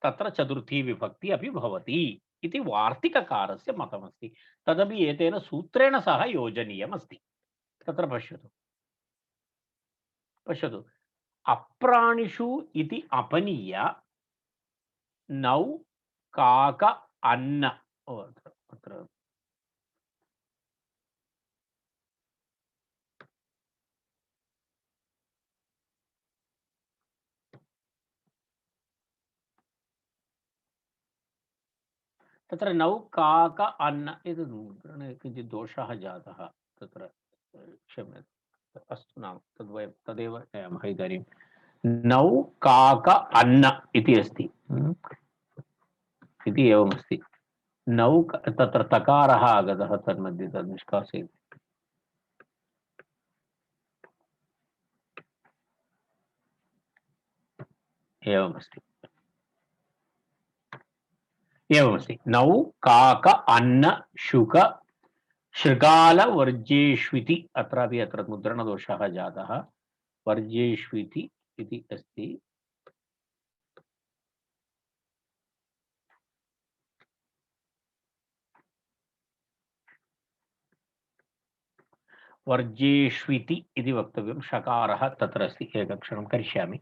तत्र चतुर्थी विभक्ति अपि भवति इति वार्तिककारस्य मतमस्ति। तदपि एतेन सूत्रेण सह योजनीयमस्ति। तत्र पश्यतु अप्राणिषु इति अपनीय नौ काक अन्न अत्र तत्र नौ काक अन्न एतद् मुद्रणे किञ्चित् दोषः जातः तत्र क्षम्यताम् अस्तु नाम तद्वयं तदेव नयामः। इदानीं नौ काक अन्न इति अस्ति इति एवमस्ति। नौ तत्र तकारः आगतः तन्मध्ये तद् निष्कासयति। एवमस्ति नौ काक अन्न शुक शृगाल वर्जेष्विति अत्रापि अत्र मुद्रणदोषः जातः वर्जेष्विति इति अस्ति। वर्जेष्विति इति वक्तव्यं षकारः तत्र अस्ति। एकक्षणं करिष्यामि।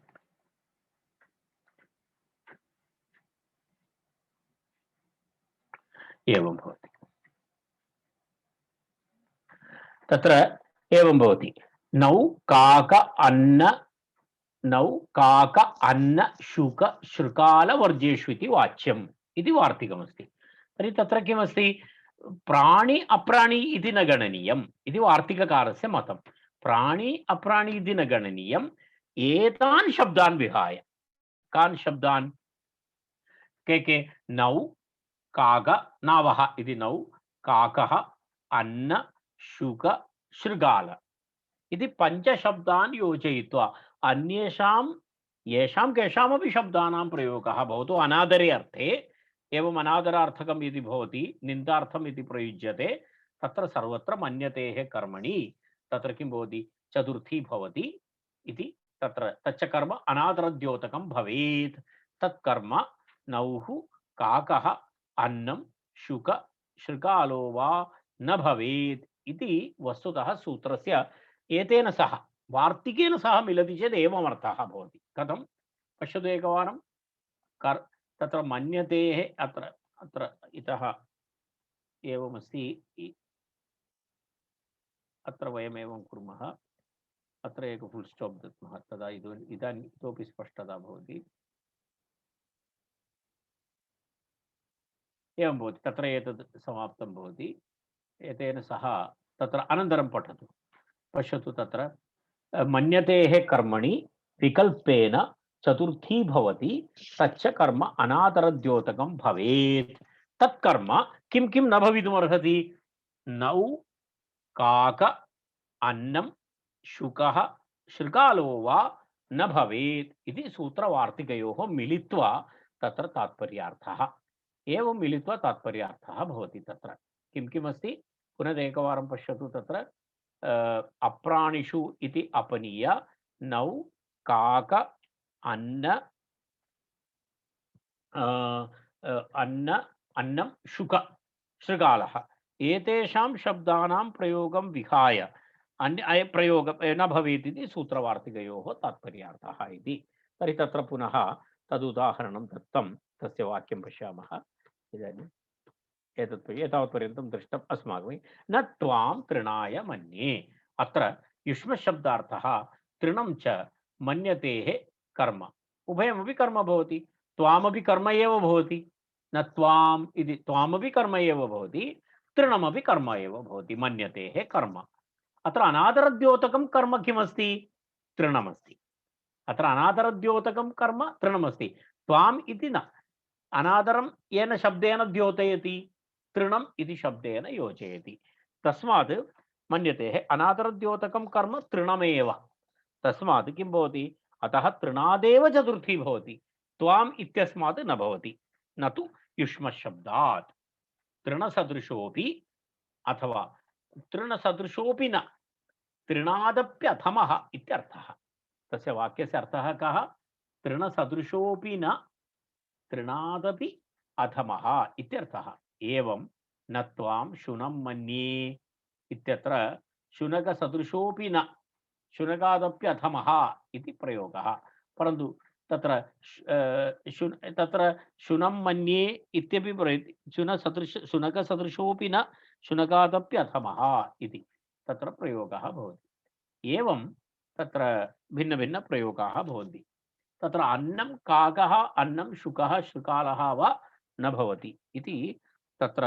एवं भवति तत्र एवं भवति नौ काक अन्न शुक शृकाल वर्जेषु इति वाच्यम् इति वार्तिकमस्ति। तर्हि तत्र किमस्ति प्राणी अप्राणी इति न गणनीयम् इति वार्तिककारस्य मतं। प्राणी अप्राणी इति न गणनीयम् एतान् शब्दान् विहाय। कान् शब्दान् के नौ काक नावः इति नौ काकः अन्न शुक शृगाल इति पञ्चशब्दान् योजयित्वा अन्येषां येषां केषामपि शब्दानां प्रयोगः भवतु अनादरे अर्थे एवम् अनादरार्थकम् इति भवति निन्दार्थम् इति प्रयुज्यते तत्र सर्वत्र मन्यतेः कर्मणि तत्र किं भवति चतुर्थी भवति इति तत्र तच्च कर्म अनादरद्योतकं भवेत्। तत्कर्म नौः काकः अन्नं शुक शृगालो वा न भवेत् इति वस्तुतः सूत्रस्य एतेन सह वार्तिकेन सह मिलति चेत् एवम् अर्थः भवति। कथं पश्यतु एकवारं तत्र मन्यतेः अत्र इतः एवमस्ति। अत्र वयम् एवं कुर्मः अत्र एक फुल स्टॉप दद्मः तदा इदानीम् इतोपि स्पष्टता भवति। एवं भवति तत्र एतद् समाप्तं भवति। एतेन सह तत्र अनन्तरं पठतु। पश्यतु तत्र मन्यतेः कर्मणि विकल्पेन चतुर्थी भवति तच्च कर्म अनादरद्योतकं भवेत्। तत्कर्म किं किं न भवितुमर्हति नौ काक अन्नं शुकः शृगालो वा न भवेत् इति सूत्रवार्तिकयोः मिलित्वा तत्र तात्पर्यार्थः एवं मिलित्वा तात्पर्यार्थः भवति। तत्र किं किमस्ति पुनः एकवारं पश्यतु। तत्र अप्राणिषु इति अपनीय नौ काक अन्न अन्न अन्नं शुक शृगालः एतेषां शब्दानां प्रयोगं विहाय अन्य प्रयोग न भवेत् इति सूत्रवार्तिकयोः तात्पर्यार्थः इति। तर्हि तत्र पुनः तदुदाहरणं दत्तं, तस्य वाक्यं पश्यामः इदानीम्। एतावत्पर्यन्तं दृष्टम् अस्माभिः। न त्वां तृणाय मन्ये, अत्र युष्मशब्दार्थः तृणं च मन्यतेः कर्म, उभयमपि कर्म भवति। त्वामपि कर्म एव भवति, न त्वाम् इति त्वामपि कर्म एव भवति, तृणमपि कर्म एव भवति, मन्यतेः कर्म। अत्र अनादरद्योतकं कर्म किमस्ति? तृणमस्ति। अत्र अनादरद्योतकं कर्म तृणमस्ति। त्वाम् इति न, अनादरं येन शब्देन द्योतयति, तृणम् इति शब्देन योजयति। तस्मात् मन्यतेः अनादरद्योतकं कर्म तृणमेव। तस्मात् किं भवति? अतः तृणादेव चतुर्थी भवति, त्वाम् इत्यस्मात् न भवति, न तु युष्मशब्दात्। तृणसदृशोऽपि अथवा तृणसदृशोऽपि न, तृणादप्यधमः इत्यर्थः। तस्य वाक्यस्य अर्थः कः? तृणसदृशोऽपि न, तृणादपि अधमः इत्यर्थः। एवं न त्वां शुनं मन्ये इत्यत्र शुनकसदृशोऽपि न, शुनकादप्यधमः इति प्रयोगः। परन्तु तत्र तत्र शुनं मन्ये इत्यपि भवति, शुनकसदृशोऽपि न, शुनकादप्यधमः इति तत्र प्रयोगः भवति। एवं तत्र भिन्नभिन्नप्रयोगाः भवन्ति। तत्र अन्नं काकः अन्नं शुकः शृगालः वा न भवति इति तत्र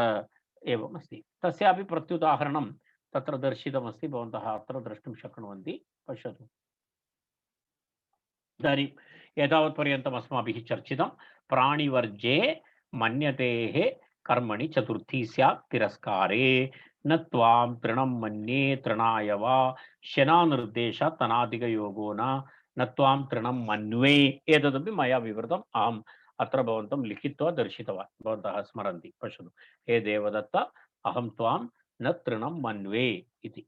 एवम् अस्ति। तस्यापि प्रत्युदाहरणं तत्र दर्शितमस्ति, भवन्तः अत्र द्रष्टुं शक्नुवन्ति। पश्यतु। इदानीम् एतावत्पर्यन्तम् अस्माभिः चर्चितं प्राणिवर्जे मन्यतेः कर्मणि चतुर्थी स्यात् तिरस्कारे। न त्वां तृणं मन्ये तृणाय वा शनानिर्देशात् तनादिकयोगो न त्वां तृणं मन्वे। एतदपि मया विवृतम्, अहम् अत्र भवन्तं लिखित्वा दर्शितवान्, भवन्तः स्मरन्ति। पश्यतु। हे देवदत्त, अहं त्वां न तृणं मन्वे इति।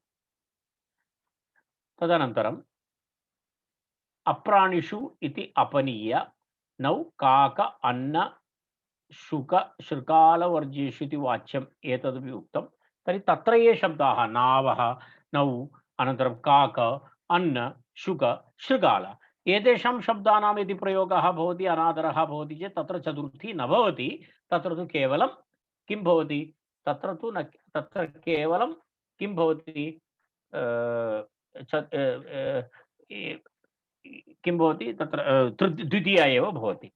तदनन्तरम् अप्राणिषु इति अपनीय नौ काक अन्न शुक शृगालवर्जेषु इति वाच्यम् एतदपि उक्तं। तर्हि तत्र ये शब्दाः नावः नौ अनन्तरं काक अन्न शुक शृगाल एतेषां शब्दानां यदि प्रयोगः भवति, अनादरः भवति चेत् तत्र चतुर्थी न भवति। तत्र तु केवलं किं भवति? तत्र तु न, तत्र केवलं किं भवति? किं भवति? तत्र द्वितीया एव भवति।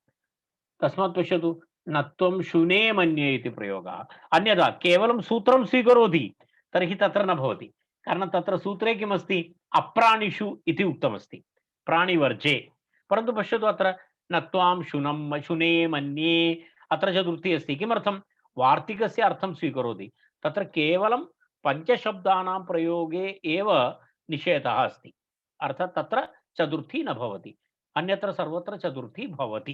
तस्मात् पश्यतु, न त्वं शुने मन्ये इति प्रयोगः। अन्यथा केवलं सूत्रं स्वीकरोति तर्हि तत्र न भवति, कारणं तत्र सूत्रे किमस्ति? अप्राणिषु इति उक्तमस्ति, प्राणिवर्जे। परन्तु पश्यतु, अत्र न त्वां शुनं शुने मन्ये, अत्र चतुर्थी अस्ति। किमर्थं? वार्तिकस्य अर्थं स्वीकरोति। तत्र केवलं पञ्चशब्दानां प्रयोगे एव निषेधः अस्ति, अर्थात् तत्र चतुर्थी न भवति। अन्यत्र सर्वत्र चतुर्थी भवति।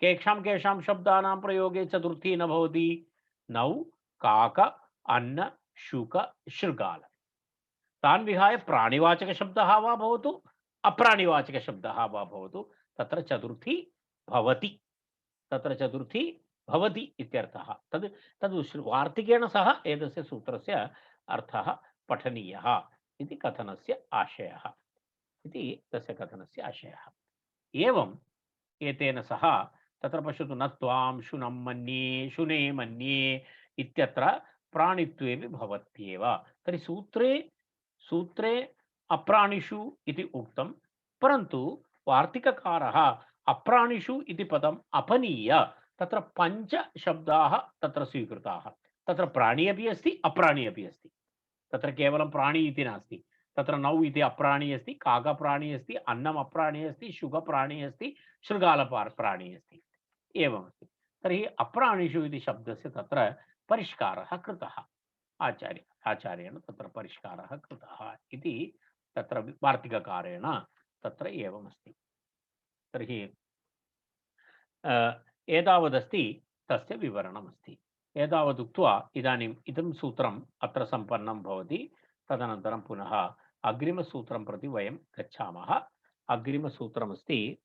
केषां शब्दानां प्रयोगे चतुर्थी न भवति? नौ काक अन्न शुक शृगाल, तान् विहाय प्राणिवाचकशब्दः वा भवतु अप्राणिवाचकशब्दः वा भवतु, तत्र चतुर्थी भवति, तत्र चतुर्थी भवति इत्यर्थः। तद् वार्तिकेन सह एतस्य सूत्रस्य अर्थः पठनीयः इति कथनस्य आशयः, इति तस्य कथनस्य आशयः। एवम् एतेन सह तत्र पश्यतु, न त्वां शुनं मन्ये शुने मन्ये इत्यत्र प्राणित्वेपि भवत्येव। तर्हि सूत्रे अप्राणिषु इति उक्तं, परन्तु वार्तिककारः अप्राणिषु इति पदम् अपनीय तत्र पञ्च शब्दाः तत्र स्वीकृताः। तत्र प्राणी अपि अस्ति, अप्राणी अपि अस्ति। तत्र केवलं प्राणी इति नास्ति, तत्र नौ इति अप्राणी अस्ति, काकप्राणी अस्ति, अन्नम् अप्राणी अस्ति, शुकप्राणी अस्ति, शृगालप्राणी अस्ति, एवमस्ति। तर्हि अप्राणिषु इति शब्दस्य तत्र परिष्कारः कृतः आचार्य आचार्येण तत्र परिष्कारः कृतः इति तत्र वार्तिककारेण तत्र एवमस्ति। तर्हि एतावदस्ति तस्य विवरणमस्ति। एतावदुक्त्वा इदानीम् इदं सूत्रम् अत्र सम्पन्नं भवति। तदनन्तरं पुनः अग्रिमसूत्रं प्रति वयं गच्छामः। अग्रिमसूत्रमस्ति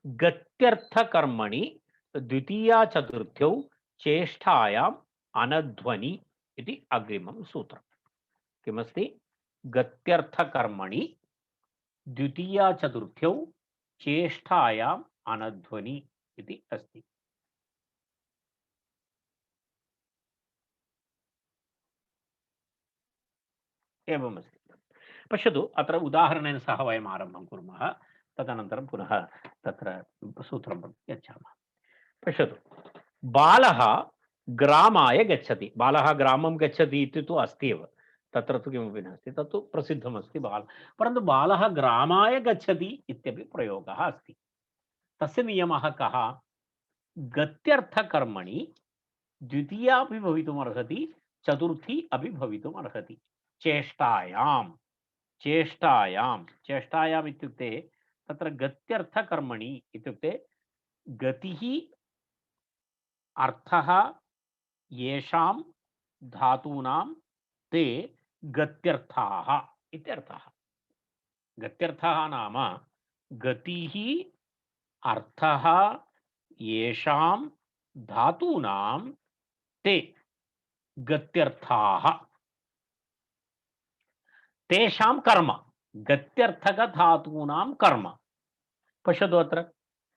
गत्यर्थकर्मणि द्वितीया चतुर्थ्यौ चेष्टायाम् अनध्वनि इति अग्रिमं सूत्रम्। किमस्ति? गत्यर्थकर्मणि द्वितीया चतुर्थ्यौ चेष्टायाम् अनध्वनि इति अस्ति। एवमस्ति। पश्यतु, अत्र उदाहरणेन सह वयम् आरम्भं कुर्मः, तदनन्तरं पुनः तत्र सूत्रं प्रति गच्छामः। पश्यतु, बालः ग्रामाय गच्छति। बालः ग्रामं गच्छति इति तु अस्ति एव, तत्र तु किमपि नास्ति, तत्तु प्रसिद्धमस्ति बालः। परन्तु बालः ग्रामाय गच्छति इत्यपि प्रयोगः अस्ति। तस्य नियमः कः? गत्यर्थकर्मणि द्वितीया अपि भवितुमर्हति, चतुर्थी अपि भवितुमर्हति। चेष्टायाम् चेष्टायाम् इत्युक्ते तत्र गत्यर्थकर्मणि इत्युक्ते गतिः अर्थः येषां धातूनां ते गत्यर्थाः इत्यर्थः। गत्यर्थः नाम गतिः अर्थः येषां धातूनां ते गत्यर्थाः, तेषां कर्म, गत्यर्थक धातूनां कर्म। पश्यतु, अत्र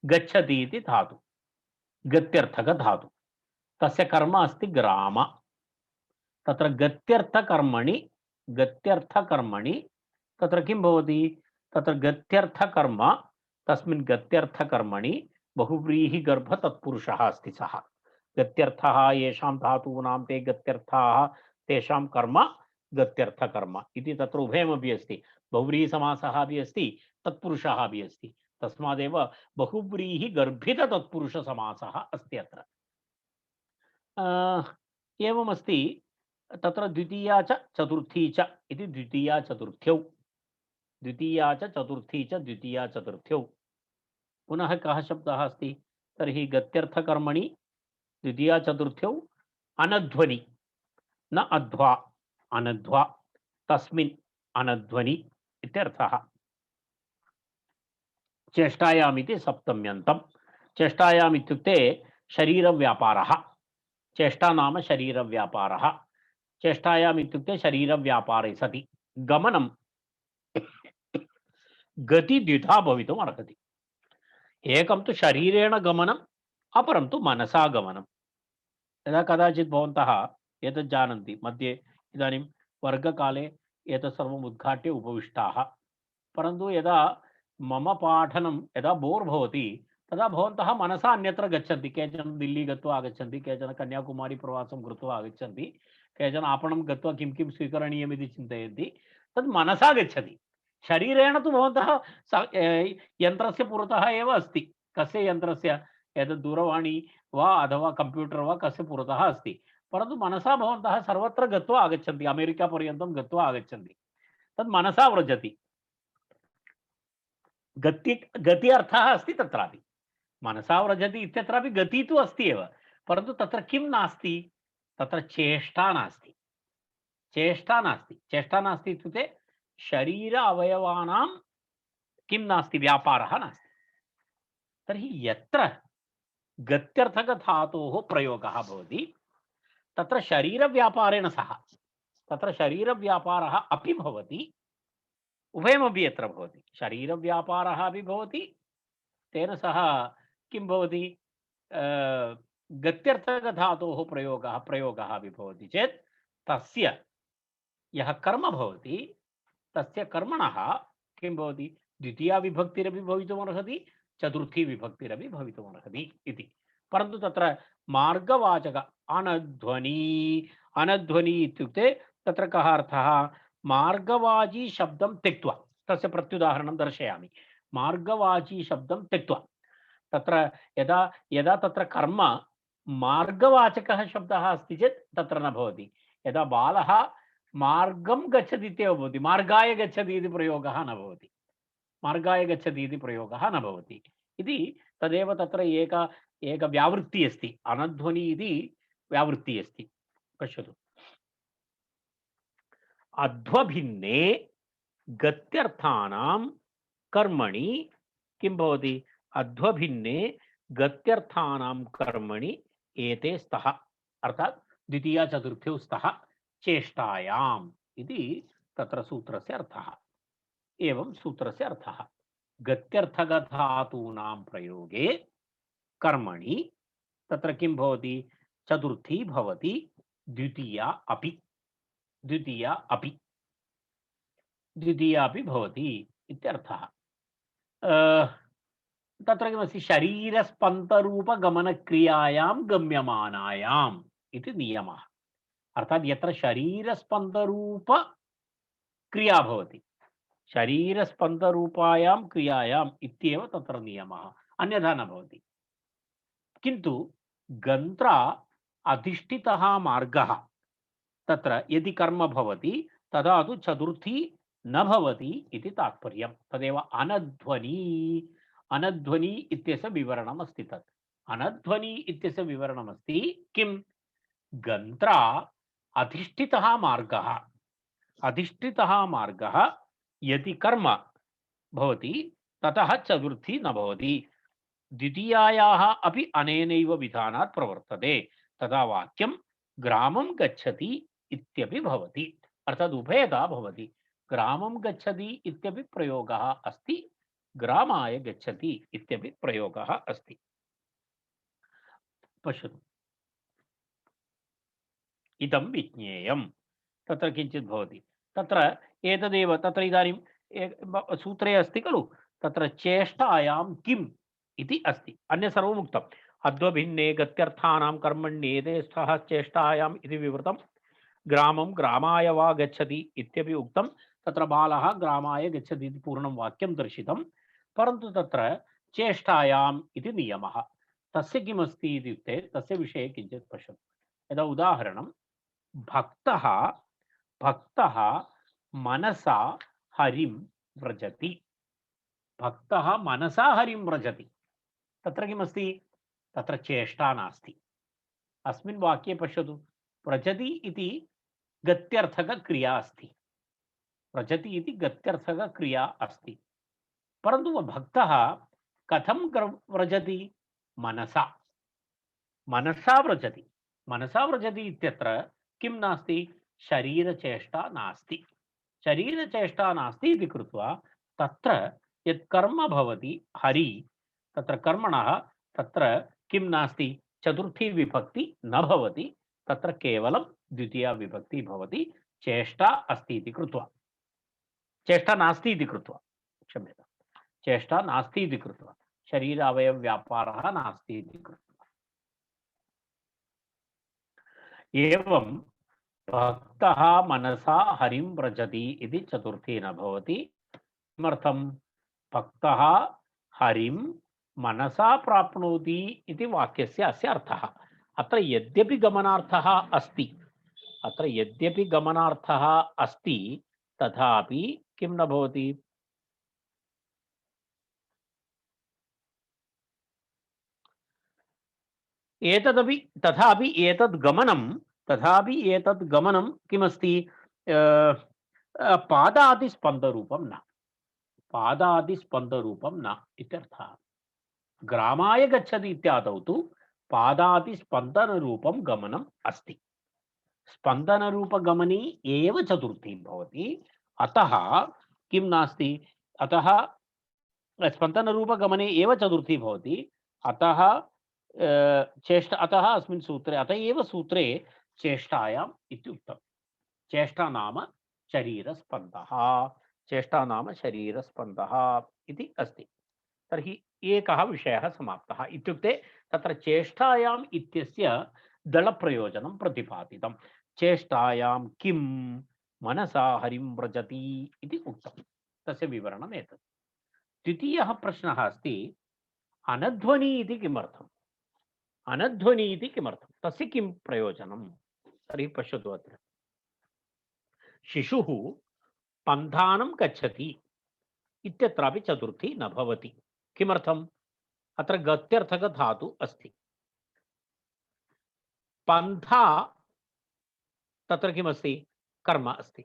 गच्छति इति धातु, गत्यर्थक धातु, तस्य कर्म अस्ति ग्राम। तत्र गत्यर्थकर्मणि तत्र किं भवति? तत्र गत्यर्थकर्म, तस्मिन् गत्यर्थकर्मणि बहुव्रीहिगर्भ तत्पुरुषः अस्ति। सः गत्यर्थः येषां धातूनां ते गत्यर्थाः, तेषां कर्म गत्यर्थकर्म इति तत्र उभयमपि अस्ति। बहुव्रीहिसमासः अपि अस्ति, तत्पुरुषः अपि अस्ति। तस्मादेव बहुव्रीहिगर्भिततत्पुरुषसमासः अस्ति अत्र। एवमस्ति। तत्र द्वितीया च चतुर्थी च इति द्वितीया चतुर्थ्यौ, द्वितीया च चतुर्थी च द्वितीया चतुर्थ्यौ। पुनः कः शब्दः अस्ति? तर्हि गत्यर्थकर्मणि द्वितीया चतुर्थ्यौ अनध्वनि, न अध्वा, अनध्वा, तस्मिन् अनध्वनि इत्यर्थः। चेष्टायाम् इति सप्तम्यन्तं। चेष्टायाम् इत्युक्ते शरीरव्यापारः। चेष्टा नाम शरीरव्यापारः। चेष्टायाम् इत्युक्ते शरीरव्यापारे सति गमनं गति द्विधा भवितुम् अर्हति। एकं तु शरीरेण गमनम्, अपरं तु मनसा गमनं। यदा कदाचित् भवन्तः एतत् जानन्ति, मध्ये इदानीं वर्गकाले एतत् सर्वम् उद्घाट्य उपविष्टाः, परन्तु यदा मम पाठनं यदा बोर् भवति तदा भवन्तः मनसा अन्यत्र गच्छन्ति। केचन दिल्ली गत्वा आगच्छन्ति, केचन कन्याकुमारी प्रवासं कृत्वा आगच्छन्ति, केचन आपणं गत्वा किं किं स्वीकरणीयमिति चिन्तयन्ति, तद् मनसा गच्छति। शरीरेण तु भवन्तः यन्त्रस्य पुरतः एव अस्ति। कस्य यन्त्रस्य? एतद् दूरवाणी वा अथवा कम्प्यूटर् वा कस्य पुरतः अस्ति, परन्तु मनसा भवन्तः सर्वत्र गत्वा आगच्छन्ति, अमेरिका पर्यन्तं गत्वा आगच्छन्ति, तद् मनसा व्रजति। गति अर्थः अस्ति तत्रापि, मनसा व्रजति इत्यत्रापि गति तु अस्ति एव, परन्तु तत्र किं नास्ति? तत्र चेष्टा नास्ति। चेष्टा नास्ति। चेष्टा नास्ति इत्युक्ते शरीर अवयवानां किं नास्ति? व्यापारः नास्ति। तर्हि यत्र गत्यर्थकधातोः प्रयोगः भवति तत्र शरीरव्यापारेण सह, तत्र शरीरव्यापारः अपि भवति, उभयमपि यत्र भवति। शरीरव्यापारः अपि भवति, तेन सह किं भवति? गत्यर्थकधातोः प्रयोगः अपि भवति चेत् तस्य यः कर्म भवति तस्य कर्मणः किं भवति? द्वितीया विभक्तिरपि भवितुमर्हति, चतुर्थी विभक्तिरपि भवितुमर्हति इति। परन्तु तत्र मार्गवाचक अनध्वनि, अनध्वनि इत्युक्ते तत्र कः अर्थः? मार्गवाची शब्दं त्यक्त्वा, तस्य प्रत्युदाहरणं दर्शयामि। मार्गवाची शब्दं त्यक्त्वा, तत्र यदा यदा तत्र कर्म मार्गवाचकः शब्दः अस्ति चेत् तत्र न भवति। यदा बालः मार्गं गच्छति इत्येव भवति, मार्गाय गच्छति इति प्रयोगः न भवति, मार्गाय गच्छति इति प्रयोगः न भवति इति तदेव तत्र एक व्यावृत्तिः अस्ति, अनध्वनि इति व्यावृत्तिः अस्ति। पश्यतु, अध्वभिन्ने गत्यर्थानां कर्मणि किं भवति? अध्वभिन्ने गत्यर्थानां कर्मणि एते स्तः, अर्थात् द्वितीया चतुर्थ्यौ स्तः चेष्टायाम् इति तत्र सूत्रस्य अर्थः। एवं सूत्रस्य अर्थः, गत्यर्थकधातूनां प्रयोगे कर्मणि तत्र किं भवति? चतुर्थी भवति, द्वितीया अपि, द्वितीया अपि, द्वितीया अपि भवति इत्यर्थः। तत्र किमस्ति? शरीरस्पन्दरूपगमनक्रियायां गम्यमानायाम् इति नियमः। अर्थात् यत्र शरीरस्पन्दरूपक्रिया भवति, शरीरस्पन्दरूपायां क्रियायाम् इत्येव तत्र नियमः, अन्यथा न भवति। किन्तु गन्त्रा अधिष्ठितः मार्गः तत्र यदि कर्म भवति तदा तु चतुर्थी न भवति इति तात्पर्यं। तदेव अनध्वनि, अनध्वनि इत्यस्य विवरणम् अस्ति। तत् अनध्वनि इत्यस्य विवरणम् अस्ति किं? गन्त्रा अधिष्ठितः मार्गः, अधिष्ठितः मार्गः यदि कर्म भवति ततः चतुर्थी न भवति, द्वितीयायाः अपि अनेनैव विधानात् प्रवर्तते, तदा वाक्यं ग्रामं गच्छति इत्यपि भवति। अर्थात् उभयता भवति, ग्रामं गच्छति इत्यपि प्रयोगः अस्ति, ग्रामाय गच्छति इत्यपि प्रयोगः अस्ति। पश्यतु, इदं विज्ञेयं, तत्र किञ्चित् भवति, तत्र एतदेव तत्र इदानीं सूत्रे अस्ति खलु, तत्र चेष्टायां किम् इति अस्ति, अन्य सर्वम् उक्तम्। अध्वभिन्ने गत्यर्थानां कर्मण्येते स्तः चेष्टायाम् इति विवृतं, ग्रामं ग्रामाय वा गच्छति इत्यपि उक्तं। तत्र बालः ग्रामाय गच्छति इति पूर्णं वाक्यं दर्शितं, परन्तु तत्र चेष्टायाम् इति नियमः, तस्य किमस्ति इत्युक्ते तस्य विषये किञ्चित् पश्यतु। यदा उदाहरणं, भक्तः भक्तः मनसा हरिं व्रजति, भक्तः मनसा हरिं व्रजति, तत्र किमस्ति? तत्र चेष्टा नास्ति। अस्मिन् वाक्ये पश्यतु, व्रजति इति गत्यर्थकक्रिया अस्ति, व्रजति इति गत्यर्थकक्रिया अस्ति, परन्तु भक्तः कथं व्रजति? मनसा, मनसा व्रजति, मनसा व्रजति इत्यत्र किं नास्ति? शरीरचेष्टा नास्ति, शरीरचेष्टा नास्ति इति कृत्वा तत्र यत् कर्म भवति हरि, तत्र कर्मणः तत्र किं नास्ति? चतुर्थी विभक्ति न भवति, तत्र केवलं द्वितीया विभक्ति भवति, चेष्टा अस्ति इति कृत्वा, चेष्टा नास्ति इति कृत्वा, क्षम्यतां, चेष्टा नास्ति इति कृत्वा, शरीर अवयव व्यापारः नास्ति इति कृत्वा। एवं भक्तः मनसा हरिं व्रजति इति चतुर्थी न भवति। किमर्थं? भक्तः हरिं मनसा प्राप्नोति इति वाक्यस्य अस्य अर्थः। अत्र यद्यपि गमनार्थः अस्ति, अत्र यद्यपि गमनार्थः अस्ति, तथापि किं न भवति? एतदपि तथापि एतद् गमनं किमस्ति? पादादिस्पन्दरूपं न, पादादिस्पन्दरूपं न इत्यर्थः। ग्रामाय गच्छति इत्यादौ तु पादादिस्पन्दनरूपं गमनम् अस्ति, स्पन्दनरूपगमने एव चतुर्थी भवति, अतः किं नास्ति? अतः स्पन्दनरूपगमने एव चतुर्थी भवति, अतः चेष्टा, अतः अस्मिन् सूत्रे, अत एव सूत्रे चेष्टायाम् इत्युक्तं। चेष्टा नाम शरीरस्पन्दः, चेष्टा नाम शरीरस्पन्दः इति अस्ति। तर्हि एकः विषयः समाप्तः, इत्युक्ते तत्र चेष्टायाम् इत्यस्य दलप्रयोजनं प्रतिपादितं। चेष्टायां किं? मनसा हरिं व्रजति इति उक्तं, तस्य विवरणम् एतत्। द्वितीयः प्रश्नः अस्ति, अनध्वनि इति किमर्थम्? अनध्वनि इति किमर्थं? तस्य किं प्रयोजनं? तर्हि पश्यतु अत्र शिशुः पन्थानं गच्छति इत्यत्रापि चतुर्थी न भवति। किमर्थम्? अत्र गत्यर्थकधातु अस्ति। पन्था तत्र किमस्ति? कर्म अस्ति।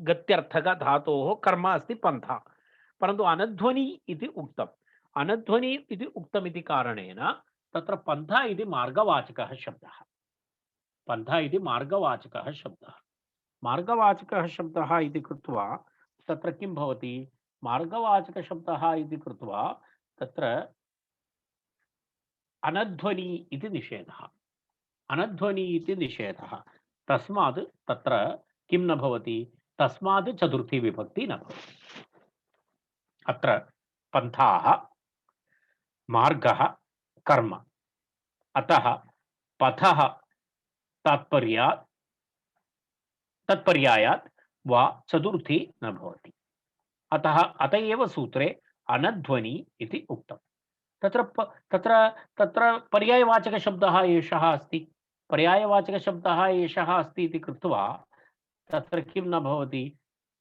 गत्यर्थकधातोः कर्म अस्ति पन्था, परन्तु अनध्वनि इति उक्तम्। अनध्वनि इति उक्तमिति कारणेन तत्र पन्था इति मार्गवाचकः शब्दः। पन्था इति मार्गवाचकः शब्दः। मार्गवाचकः शब्दः इति कृत्वा तत्र किं भवति? मार्गवाचकशब्दः इति कृत्वा तत्र अनध्वनि इति निषेधः। अनध्वनि इति निषेधः। तस्मात् तत्र किं न भवति? तस्मात् चतुर्थी विभक्ति न भवति। अत्र पन्थाः, मार्गः, कर्म, अतः पथः तत्पर्यायात् वा चतुर्थी न भवति। अतः अत एव सूत्रे अनध्वनि इति उक्तम्। तत्र तत्र तत्र पर्यायवाचकशब्दः एषः अस्ति। पर्यायवाचकशब्दः एषः अस्ति इति कृत्वा तत्र किं न भवति?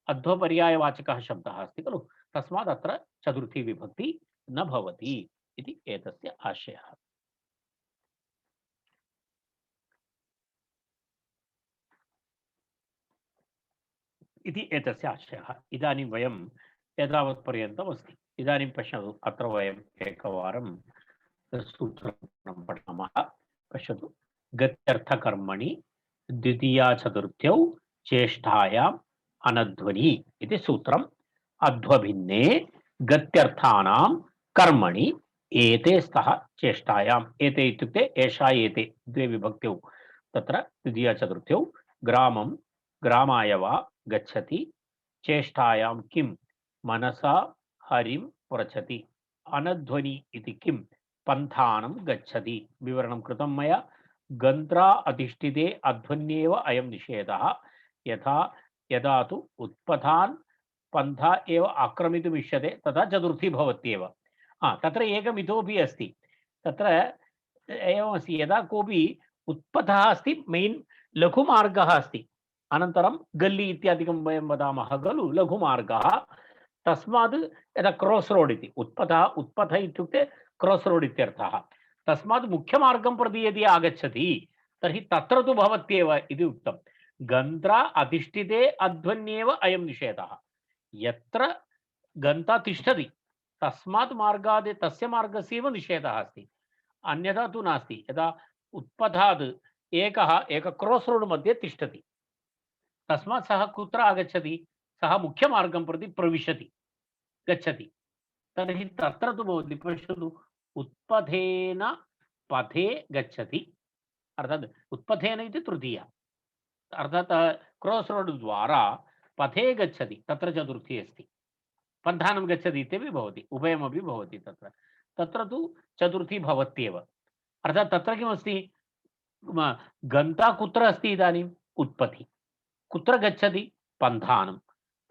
अध्वपर्यायवाचकः शब्दः अस्ति खलु, तस्मात् अत्र चतुर्थी विभक्ति न भवति इति एतस्य आशयः। इति एतस्य आशयः। इदानीं वयं एतावत्पर्यन्तम् अस्ति। इदानीं पश्यतु, अत्र वयम् एकवारं सूत्रं पठामः। पश्यतु, गत्यर्थकर्मणि द्वितीया चतुर्थ्यौ चेष्टायाम् अनध्वनि इति सूत्रम्। अध्वभिन्ने गत्यर्थानां कर्मणि एते स्तः चेष्टायाम्। एते इत्युक्ते एषा एते द्वे विभक्त्यौ तत्र द्वितीया चतुर्थ्यौ ग्रामं ग्रामाय वा गच्छति, चेष्टायां किं मनसा हरिं व्रजति, अनध्वनि इति किं पन्थानं गच्छति। विवरणं कृतं मया। गन्त्रा अधिष्ठिते अध्वन्येव अयं निषेधः। यदा तु उत्पथान् पन्था एव आक्रमितुमिष्यते तदा चतुर्थी भवत्येव। तत्र एकम् इतोपि अस्ति। तत्र एवमस्ति, यदा कोऽपि उत्पथः अस्ति, मेन् लघुमार्गः अस्ति, अनन्तरं गल्ली इत्यादिकं वयं वदामः खलु, लघुमार्गः। तस्मात् यदा क्रास् रोड् इति उत्पथ इत्युक्ते क्रास् रोड् इत्यर्थः। तस्मात् मुख्यमार्गं प्रति यदि आगच्छति तर्हि तत्र तु भवत्येव इति उक्तं। गन्त्रा अधिष्ठिते अध्वन्येव अयं निषेधः। यत्र गन्ता तिष्ठति तस्मात् मार्गात् तस्य मार्गस्यैव निषेधः अस्ति, अन्यथा तु नास्ति। यदा उत्पथात् एक क्रास् रोड् मध्ये तिष्ठति, तस्मात् सः कुत्र आगच्छति? सः मुख्यमार्गं प्रति प्रविशति, गच्छति, तर्हि तत्र तु भवति। पश्यतु, उत्पथेन पथे गच्छति, अर्थात् उत्पथेन इति तृतीया, अर्थात् क्रास् रोड् द्वारा पथे गच्छति, तत्र चतुर्थी अस्ति। पन्थानं गच्छति इत्यपि भवति, उभयमपि भवति। तत्र तु चतुर्थी भवत्येव। अर्थात् तत्र किमस्ति? गन्ता कुत्र अस्ति इदानीम्? उत्पथि। कुत्र गच्छति? पन्थानं।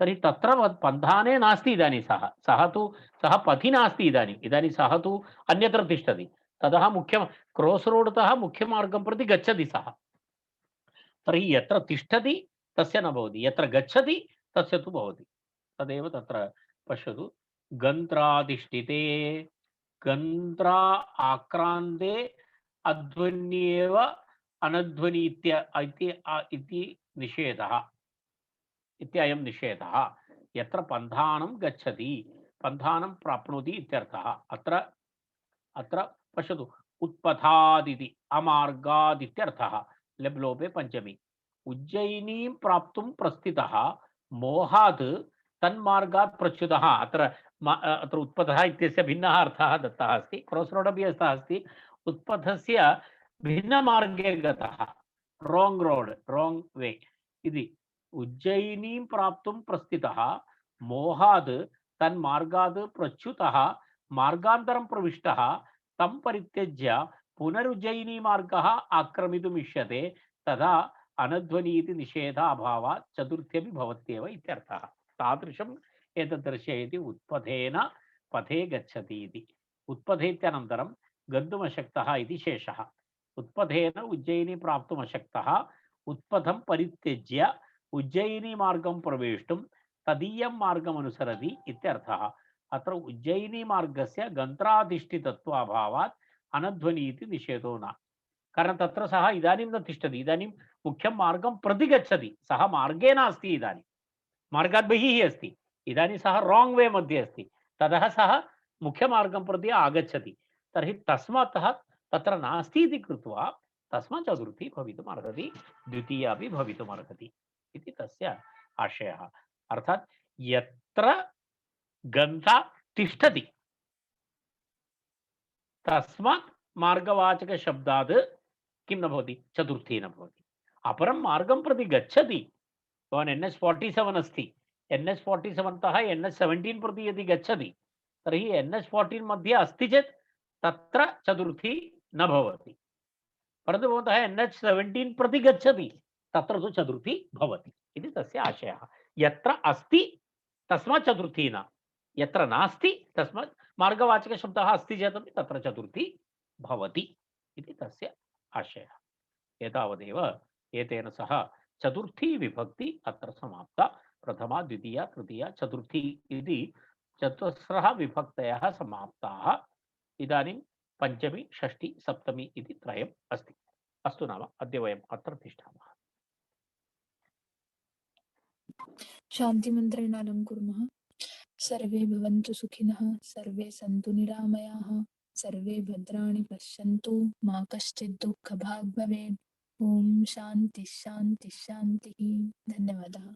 तर्हि तत्र पन्थाने नास्ति इदानीं सः पथि नास्ति इदानीं सः तु अन्यत्र तिष्ठति। ततः क्रास् रोड्तः मुख्यमार्गं प्रति गच्छति सः। तर्हि यत्र तिष्ठति तस्य न भवति, यत्र गच्छति तस्य तु भवति। तदेव तत्र पश्यतु, गन्त्राधिष्ठिते, गन्त्रा आक्रान्ते अध्वन्येव अनध्वनि इति निषेधः, इत्ययं निषेधः। यत्र पन्थानं गच्छति, पन्थानं प्राप्नोति इत्यर्थः। अत्र पश्यतु, उत्पथादिति अमार्गाद् इत्यर्थः, लेब्लोपे पञ्चमी। उज्जयिनीं प्राप्तुं प्रस्थितः मोहात् तन्मार्गात् प्रच्युतः। अत्र उत्पथः इत्यस्य भिन्नः अर्थः दत्तः अस्ति, क्रास् रोड् अपि अस्ति। उत्पथस्य भिन्नमार्गे गतः, राङ्ग् रोड्, राङ्ग् वे इति। उज्जयिनीं प्राप्तुं प्रस्थितः मोहात् तन्मार्गात् प्रच्युतः मार्गान्तरं प्रविष्टः तं परित्यज्य पुनरुज्जयिनी मार्गः आक्रमितुमिष्यते, तदा अनध्वनि इति निषेधाभावात् चतुर्थ्यपि भवत्येव इत्यर्थः। तादृशम् एतत् दर्शयति उत्पथेन पथे गच्छति इति। उत्पथे इत्यनन्तरं गन्तुमशक्तः इति शेषः। उत्पथेन उज्जयिनी प्राप्तुमशक्तः उत्पथं परित्यज्य उज्जयिनी मार्गं प्रवेष्टुं तदीयं मार्गमनुसरति इत्यर्थः। अत्र उज्जयिनी मार्गस्य गन्त्राधिष्ठितत्वाभावात् अनध्वनि इति निषेधो न। कारण तत्र सः इदानीं न तिष्ठति, इदानीं मुख्यं मार्गं प्रति गच्छति, सः मार्गे नास्ति, इदानीं मार्गात् बहिः अस्ति, इदानीं सः राङ्ग् वे मध्ये अस्ति, ततः सः मुख्यमार्गं प्रति आगच्छति। तर्हि तस्मात् तत्र नास्ति इति कृत्वा तस्मात् चतुर्थी भवितुम् अर्हति, द्वितीया अपि भवितुम् अर्हति इति तस्य आशयः। अर्थात् यत्र गन्ता तिष्ठति तस्मात् मार्गवाचकशब्दात् किं न भवति, चतुर्थी न भवति। अपरं मार्गं प्रति गच्छति, भवान् NH47 अस्ति, NH47 तः NH17 प्रति यदि गच्छति तर्हि NH14 मध्ये अस्ति चेत् तत्र चतुर्थी न भवति, परन्तु भवन्तः NH17 प्रति गच्छति तत्र तु चतुर्थी भवति इति तस्य आशयः। यत्र अस्ति तस्मात् चतुर्थी न, यत्र नास्ति तस्मात् मार्गवाचकशब्दः अस्ति चेदपि तत्र चतुर्थी भवति इति तस्य आशयः। एतावदेव एतेन सह चतुर्थी विभक्ति अत्र समाप्ता। प्रथमा द्वितीया तृतीया चतुर्थी इति चतुस्रः विभक्तयः समाप्ताः। इदानीं पंचमी षष्ठी सप्तमी इति त्रयम् अस्ति। अस्तु नाम अद्य वयम् अत्र तिष्ठामः। शान्तिमन्त्रेण अलङ्कुर्मः। सर्वे भवन्तु सुखिनः, सर्वे सन्तु निरामयाः, सर्वे भद्राणि पश्यन्तु, मा कश्चित् दुःखभाग् भवेत्। ॐ शान्तिः शान्तिः शान्तिः। धन्यवादः।